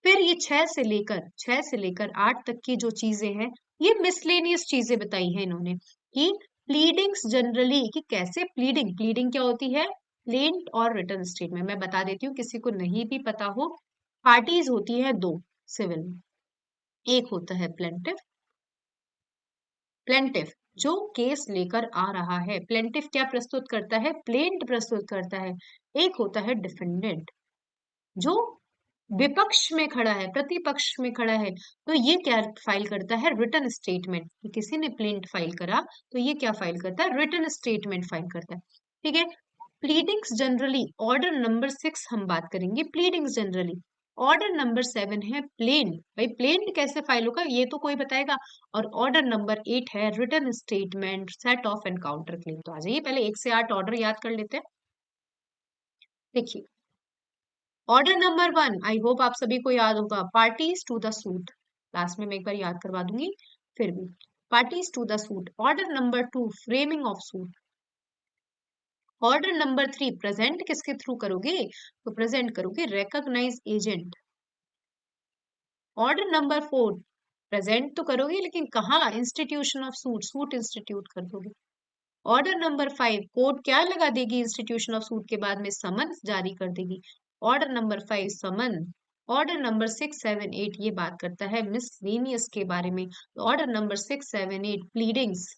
फिर ये 6 से लेकर 8 तक की जो चीजें हैं, ये मिसलेनियस चीजें बताई हैं इन्होंने कि प्लीडिंग्स जनरली, कि कैसे प्लीडिंग, प्लीडिंग क्या होती है? प्लेंट और रिटन स्टेटमेंट। मैं बता देती हूँ किसी को नहीं भी पता हो। पार्टीज होती है 2 सिविल में। एक होता है प्लेंटिफ, प्लेंटिफ जो केस लेकर आ रहा है। प्लेंटिफ क्या प्रस्तुत करता है? प्लेंट प्रस्तुत करता है। एक होता है डिफेंडेंट जो विपक्ष में खड़ा है, प्रतिपक्ष में खड़ा है। तो ये क्या फाइल करता है? Written statement. कि किसी ने प्लेंट फाइल करा तो ये क्या फाइल करता है? रिटन स्टेटमेंट फाइल करता है। ठीक है। प्लीडिंग्स जनरली, ऑर्डर नंबर 6 हम बात करेंगे प्लीडिंग्स जनरली। ऑर्डर नंबर 7 है प्लेंट। भाई प्लेंट कैसे फाइल होगा ये तो कोई बताएगा। और ऑर्डर नंबर 8 है written statement, set off and counter claim. तो आ जाइए पहले 1 से 8 ऑर्डर याद कर लेते हैं। देखिए, ऑर्डर नंबर 1, आई होप आप सभी को याद होगा, parties to the suit. Last में मैं एक बार याद करवा दूंगी फिर भी। Parties to the suit. Order number 2 framing of suit. Order number 3 present किसके थ्रू करोगे? तो प्रेजेंट करोगे recognise agent. Order number 4 present तो करोगे लेकिन कहाँ? Institution of suit, suit institute कर दोगे। ऑर्डर नंबर 5 कोर्ट क्या लगा देगी इंस्टीट्यूशन ऑफ सूट के बाद में? समन जारी कर देगी। Order number 5 summon. Order number 6, 7, 8 ये बात करता है मिसलेनियस के बारे में। तो ऑर्डर नंबर 6, 7, 8 प्लीडिंग्स।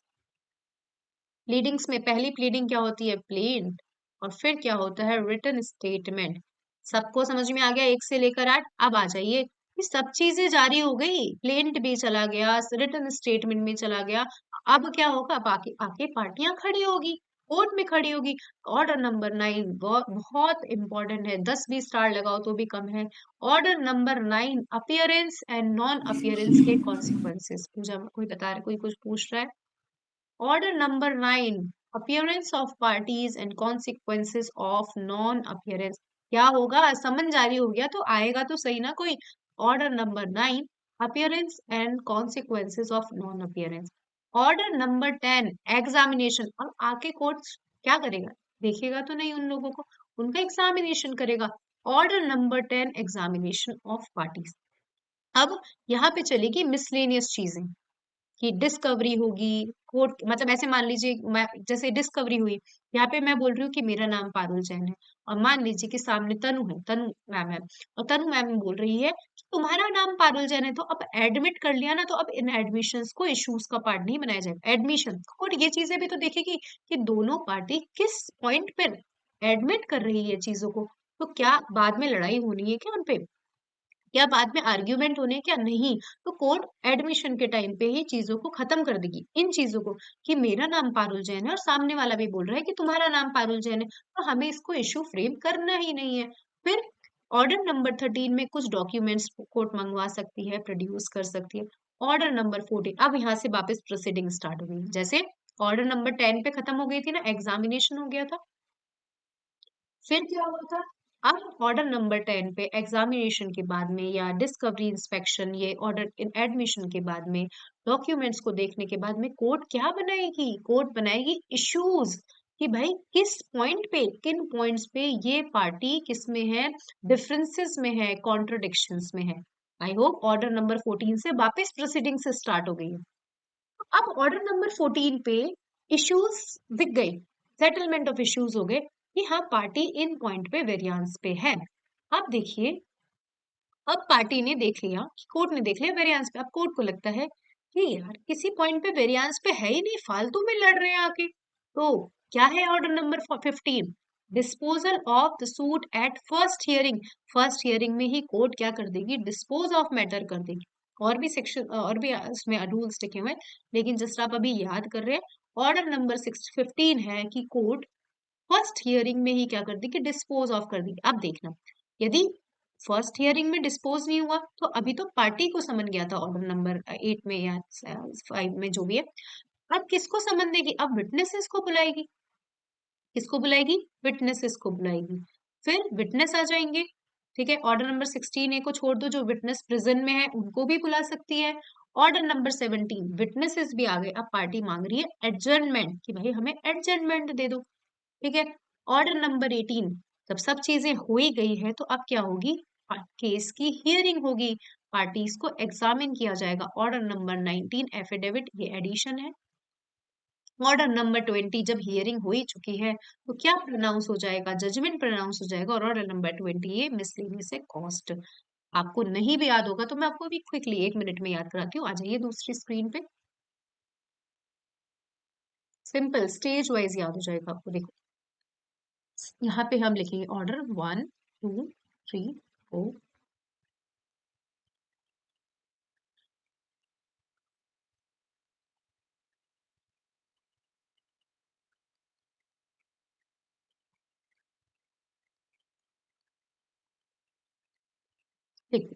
प्लीडिंग्स में पहली प्लीडिंग क्या होती है? प्लेंट। और फिर क्या होता है? Written statement. सबको समझ में आ गया 1 से लेकर 8? अब आ जाइए, ये सब चीजें जारी हो गई, प्लेंट भी चला गया, रिटन स्टेटमेंट में चला गया। अब क्या होगा? बाकी आके पार्टियां खड़ी होगी, कोर्ट में खड़ी होगी। ऑर्डर नंबर 9 बहुत इंपॉर्टेंट है, 10-20 स्टार लगाओ तो भी कम है। Order number 9 appearance and non appearance के कॉन्सिक्वेंसेस। पूजा कोई बता रहा है, कोई कुछ पूछ रहा है? Order number 9 appearance of parties and consequences of non-appearance। क्या होगा? समन जारी हो गया तो आएगा तो सही ना कोई। Order number 9 appearance and consequences of non-appearance। Order number 10 examination। अब आके कोर्ट क्या करेगा? देखेगा तो नहीं उन लोगों को, उनका एग्जामिनेशन करेगा। Order number 10 examination of parties। अब यहाँ पे चलेगी मिसलेनियस चीजें कि डिस्कवरी होगी कोर्ट, मतलब ऐसे मान लीजिए मैं जैसे डिस्कवरी हुई, यहाँ पे मैं बोल रही हूँ कि मेरा नाम पारुल जैन है, और मान लीजिए कि सामने तनु है, तनु मैम है, और तनु मैम बोल रही है कि तुम्हारा नाम पारुल जैन है। तो अब एडमिट कर लिया ना, तो अब इन एडमिशंस को इश्यूज का पार्ट नहीं बनाया जाएगा। एडमिशन कोर्ट ये चीजें भी तो देखेगी कि दोनों पार्टी किस पॉइंट पे एडमिट कर रही है चीजों को, तो क्या बाद में लड़ाई होनी है क्या उनपे? क्या बाद में आर्ग्यूमेंट होने क्या? नहीं। तो कोर्ट एडमिशन के टाइम पे ही चीजों को खत्म कर देगी, इन चीजों को, कि मेरा नाम पारुल जैन है और सामने वाला भी बोल रहा है कि तुम्हारा नाम पारुल जैन है, तो हमें इसको इश्यू फ्रेम करना ही नहीं है। फिर ऑर्डर नंबर 13 में कुछ डॉक्यूमेंट्स कोर्ट मंगवा सकती है, प्रोड्यूस कर सकती है। ऑर्डर नंबर 14, अब यहाँ से वापस प्रोसीडिंग स्टार्ट हो गई। जैसे ऑर्डर नंबर 10 पे खत्म हो गई थी ना, एग्जामिनेशन हो गया था, फिर क्या हुआ था? अब ऑर्डर नंबर 10 पे एग्जामिनेशन के बाद में या डिस्कवरी इंस्पेक्शन, ये ऑर्डर इन एडमिशन के बाद में, डॉक्यूमेंट्स को देखने के बाद में कोर्ट क्या बनाएगी? कोर्ट बनाएगी इश्यूज, कि भाई किस पॉइंट पे, किन पॉइंट्स पे ये पार्टी किस में है, डिफरेंसेस में है, कॉन्ट्रडिक्शंस में है। आई होप ऑर्डर नंबर 14 से वापस प्रोसीडिंग से स्टार्ट हो गई है। अब ऑर्डर नंबर 14 पे इश्यूज दिख गए, सेटलमेंट ऑफ इश्यूज हो गए, कि हाँ पार्टी इन पॉइंट पे वेरियांस पे है। अब देखिए, अब पार्टी ने देख लिया, कोर्ट ने देख लिया वेरियांस पे, अब कोर्ट को लगता है कि यार किसी पॉइंट पे वेरियांस पे है ही नहीं, फालतू में लड़ रहे हैं आके। तो क्या है order number 15? Disposal of the suit at first hearing. First hearing में ही कोर्ट क्या कर देगी? डिस्पोज ऑफ मैटर कर देगी। और भी सेक्शन और भी उसमें रूल्स लिखे हुए हैं, लेकिन जस्ट आप अभी याद कर रहे हैं, ऑर्डर नंबर 15 है कि कोर्ट फर्स्ट हियरिंग में ही क्या कर दी? कि डिस्पोज ऑफ कर दी। अब देखना, यदि फर्स्ट हियरिंग में डिस्पोज नहीं हुआ तो अभी तो पार्टी को समन गया था ऑर्डर नंबर 8 में या 5 में, जो भी है। अब किसको समन देगी? अब विटनेसेस को बुलाएगी। किसको बुलाएगी? विटनेसेस को बुलाएगी। फिर विटनेस आ जाएंगे, ठीक है। ऑर्डर नंबर 16A को छोड़ दो, जो विटनेस प्रिजन में है उनको भी बुला सकती है। ऑर्डर नंबर 17, विटनेसेस भी आ गए, अब पार्टी मांग रही है एडजर्नमेंट, कि भाई हमें एडजर्नमेंट दे दो, ठीक है। ऑर्डर नंबर 18, जब सब चीजें हो ही गई है तो अब क्या होगी? केस की हियरिंग होगी, पार्टीज को एग्जामिन किया जाएगा। ऑर्डर नंबर 19, एफिडेविट, ये एडिशन है। ऑर्डर नंबर 20, जब हियरिंग हो ही चुकी है तो क्या प्रोनाउंस हो जाएगा? जजमेंट प्रोनाउंस हो जाएगा। और ऑर्डर नंबर 20, ये मिसलेनियस है, कॉस्ट। आपको नहीं भी याद होगा तो मैं आपको भी क्विकली 1 मिनट में याद कराती हूँ। आ जाइए दूसरी स्क्रीन पे, सिंपल स्टेज वाइज याद हो जाएगा आपको। देखो यहाँ पे हम लिखेंगे ऑर्डर 1 2 3 4। ठीक है,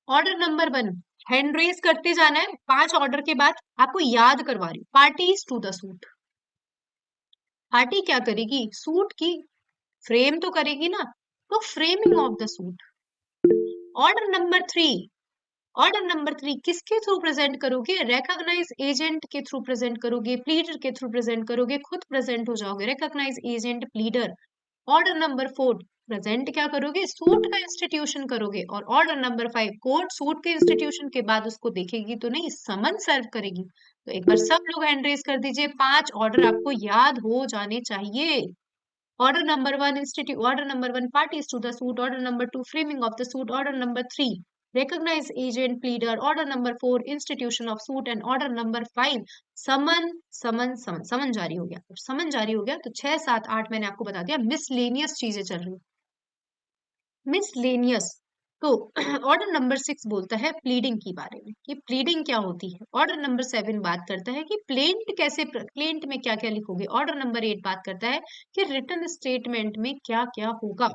ऑर्डर नंबर 1, हैंड रेज करते जाना है 5 ऑर्डर के बाद। आपको याद करवा रही हूँ, parties to the suit. Party क्या करेगी? सूट की फ्रेम तो करेगी ना, तो framing of the suit. Order number 3, order number 3 किसके थ्रू प्रेजेंट करोगे? रिकॉग्नाइज एजेंट के थ्रू प्रेजेंट करोगे, प्लीडर के थ्रू प्रेजेंट करोगे, खुद प्रेजेंट हो जाओगे, recognise agent pleader. Order number 4, present क्या करोगे? सूट का इंस्टीट्यूशन करोगे। और ऑर्डर नंबर 5, कोर्ट सूट के इंस्टीट्यूशन के बाद उसको देखेगी तो नहीं, समन सर्व करेगी। तो एक बार सब लोग हैंड रेज कर दीजिए, 5 ऑर्डर आपको याद हो जाने चाहिए। Order number 1, institute, order number 1, parties to the suit. Order number 2, framing of the suit. Order number 3, recognize agent pleader। Order number 4, institution of suit. And order number 5, summon summon summon. Summon जारी हो गया। अब समन जारी हो गया तो 6 7 8 मैंने आपको बता दिया, मिसलेनियस चीजें चल रही। मिसलेनियस, तो ऑर्डर नंबर 6 बोलता है प्लीडिंग के बारे में, कि प्लीडिंग क्या होती है। ऑर्डर नंबर 7 बात करता है कि प्लेंट कैसे, प्लेंट में क्या क्या लिखोगे। ऑर्डर नंबर 8 बात करता है कि रिटर्न स्टेटमेंट में क्या क्या होगा।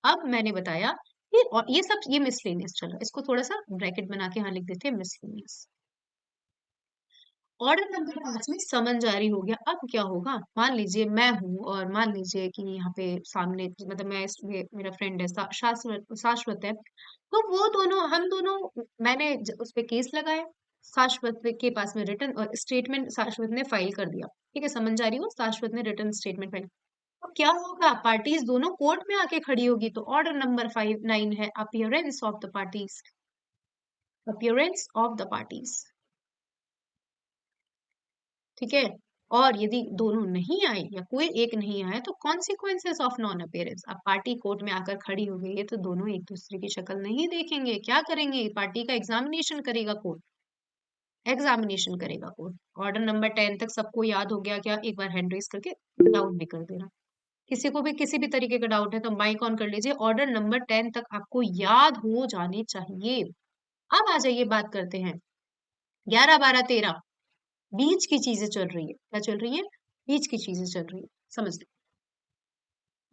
अब मैंने बताया कि और ये सब, ये मिसलेनियस चल रहा है, इसको थोड़ा सा ब्रैकेट बना के यहाँ लिख देते हैं, मिसलेनियस। ऑर्डर नंबर 5 में समन जारी हो गया। अब क्या होगा? मान लीजिए मैं हूं, और मान लीजिए कि यहाँ पे सामने, मतलब मैं मेरा फ्रेंड है, शाश्वत शाश्वत है, तो वो दोनों, हम दोनों, मैंने उस पे केस लगाया, शाश्वत के पास में रिटर्न और स्टेटमेंट शाश्वत ने फाइल कर दिया, ठीक है। समन जारी हुआ, शाश्वत ने रिटर्न स्टेटमेंट फाइल। अब क्या होगा? पार्टीज दोनों कोर्ट में आके खड़ी होगी। तो ऑर्डर नंबर 9 है appearance of the parties. Appearance of the parties, ठीक है। और यदि दोनों नहीं आए या कोई एक नहीं आया तो कॉन्सिक्वेंसेस ऑफ नॉन अपीयरेंस। अब पार्टी कोर्ट में आकर खड़ी हो गई है तो दोनों एक दूसरे की शक्ल नहीं देखेंगे, क्या करेंगे? पार्टी का एग्जामिनेशन करेगा कोर्ट, एग्जामिनेशन करेगा कोर्ट। ऑर्डर नंबर 10 तक सबको याद हो गया क्या? एक बार हैंड रेज करके डाउन भी कर देना। किसी को भी किसी भी तरीके का डाउट है तो माइक ऑन कर लीजिए। ऑर्डर नंबर 10 तक आपको याद हो जाने चाहिए। अब आ जाइए, बात करते हैं 11, 12, 13 बीच की चीजें चल रही है। क्या चल रही है? बीच की चीजें चल रही है। समझ लो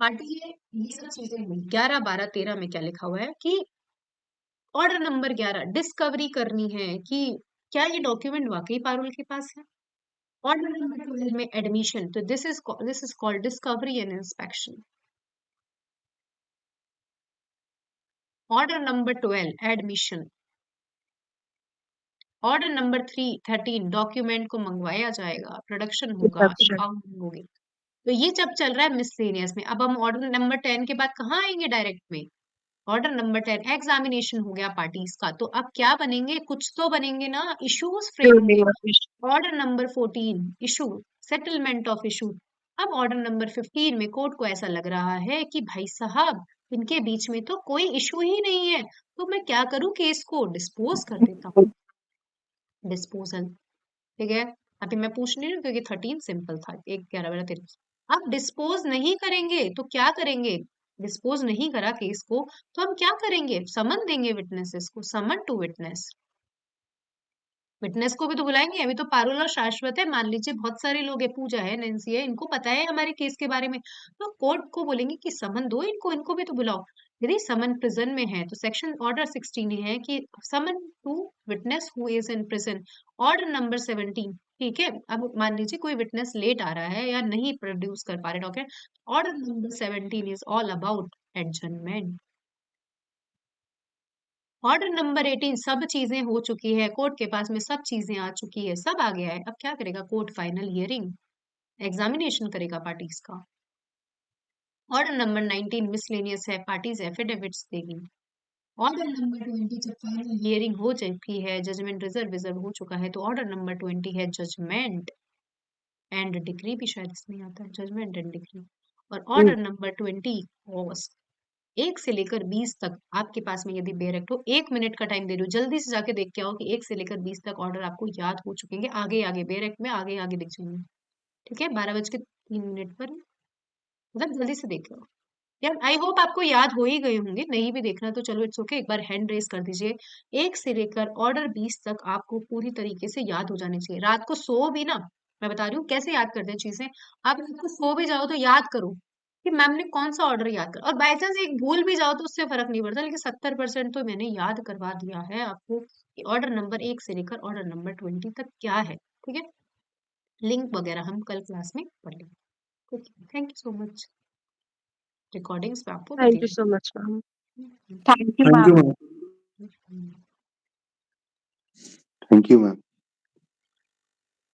पार्टी है, ये सब चीजें हुई। 11, 12, 13 में क्या लिखा हुआ है कि ऑर्डर नंबर 11 डिस्कवरी करनी है कि क्या ये डॉक्यूमेंट वाकई पारुल के पास है। ऑर्डर नंबर 12 में एडमिशन, तो this is called discovery and inspection. Order number 12 admission. Order number 13 document को मंगवाया जाएगा, प्रोडक्शन होगा, Deduction. इंबाउंड होगी। तो ये जब चल रहा है मिसलेनियस में। अब हम ऑर्डर नंबर 10 के बाद कहाँ आएंगे? डायरेक्ट में ऑर्डर नंबर 10 एग्जामिनेशन हो गया पार्टीज का। तो अब क्या बनेंगे? कुछ तो बनेंगे ना, इश्यूज फ्रेम Framing होंगे। of issue. Order number 14 issue, settlement of issue. अब ऑर्डर नंबर 15 में कोर्ट को ऐसा लग रहा है कि भाई साहब इनके बीच में तो कोई इशू ही नहीं है, तो मैं क्या करूं? केस को डिस्पोज कर देता हूँ। डिस्पोजल, ठीक है। अभी मैं पूछ नहीं रही हूँ क्योंकि 13 सिंपल था। 1, 11, 12, 13। अब डिस्पोज नहीं करेंगे तो क्या करेंगे? डिस्पोज नहीं करा केस को तो हम क्या करेंगे? समन देंगे विटनेसेस को, समन टू विटनेस। विटनेस को भी तो बुलाएंगे। अभी तो पारुल और शाश्वत है, मान लीजिए बहुत सारे लोग है, पूजा है, नैन्सी है, इनको पता है हमारे केस के बारे में। तो कोर्ट को बोलेंगे कि समन दो इनको, इनको भी तो बुलाओ। यदि समन प्रिजन में है तो सेक्शन ऑर्डर 16 है कि summon to witness who is in prison. Order number 17, ठीक है। अब मान लीजिए कोई विटनेस लेट आ रहा है या नहीं प्रोड्यूस कर पा रहे document. Order number 17 is all about adjournment. Order number 18 सब चीजें हो चुकी है, कोर्ट के पास में सब चीजें आ चुकी है, सब आ गया है। अब क्या करेगा कोर्ट? फाइनल हियरिंग, एग्जामिनेशन करेगा पार्टीज का। ऑर्डर नंबर 19 मिसलेनियस है, पार्टीज एफिडेविट्स देगी। ऑर्डर नंबर 20 जब फाइनल हियरिंग हो चुकी है, जजमेंट रिजर्व रिजर्व हो चुका है, तो ऑर्डर नंबर 20 है जजमेंट एंड डिग्री, भी शायद इसमें आता है जजमेंट एंड डिग्री। और ऑर्डर नंबर 20 कॉस्ट 1 से लेकर 20 तक आपके पास में यदि बेरेक्ट हो, 1 मिनट का टाइम दे रही हूँ, जल्दी से जाके देख के आओ कि 1 से लेकर 20 तक ऑर्डर आपको याद हो चुकेंगे। आगे आगे बेरेक्ट में आगे आगे दिख जाएंगे, ठीक है। 12:03 पर, मतलब जल्दी से देख लो यार। आई होप आपको याद हो ही गए होंगे, नहीं भी देखना तो चलो इट्स ओके, एक बार हैंड रेस कर दीजिए। 1 से लेकर ऑर्डर 20 तक आपको पूरी तरीके से याद हो जाने चाहिए। रात को सो भी ना, मैं बता रही हूँ कैसे याद करते हैं चीजें। आप रात को सो भी जाओ तो याद करो कि मैम ने कौन सा ऑर्डर याद कर, और बाई चांस एक भूल भी जाओ तो उससे फर्क नहीं पड़ता, लेकिन 70% तो मैंने याद करवा दिया है आपको कि ऑर्डर नंबर 1 से लेकर ऑर्डर नंबर 20 तक क्या है, ठीक है। लिंक वगैरह हम कल क्लास में पढ़ लेंगे। Thank you so much. Recordings पे आपको भी Thank you they so much, ma'am. दूंगी। Thank you, thank you ma'am. Ma'am. Thank you ma'am.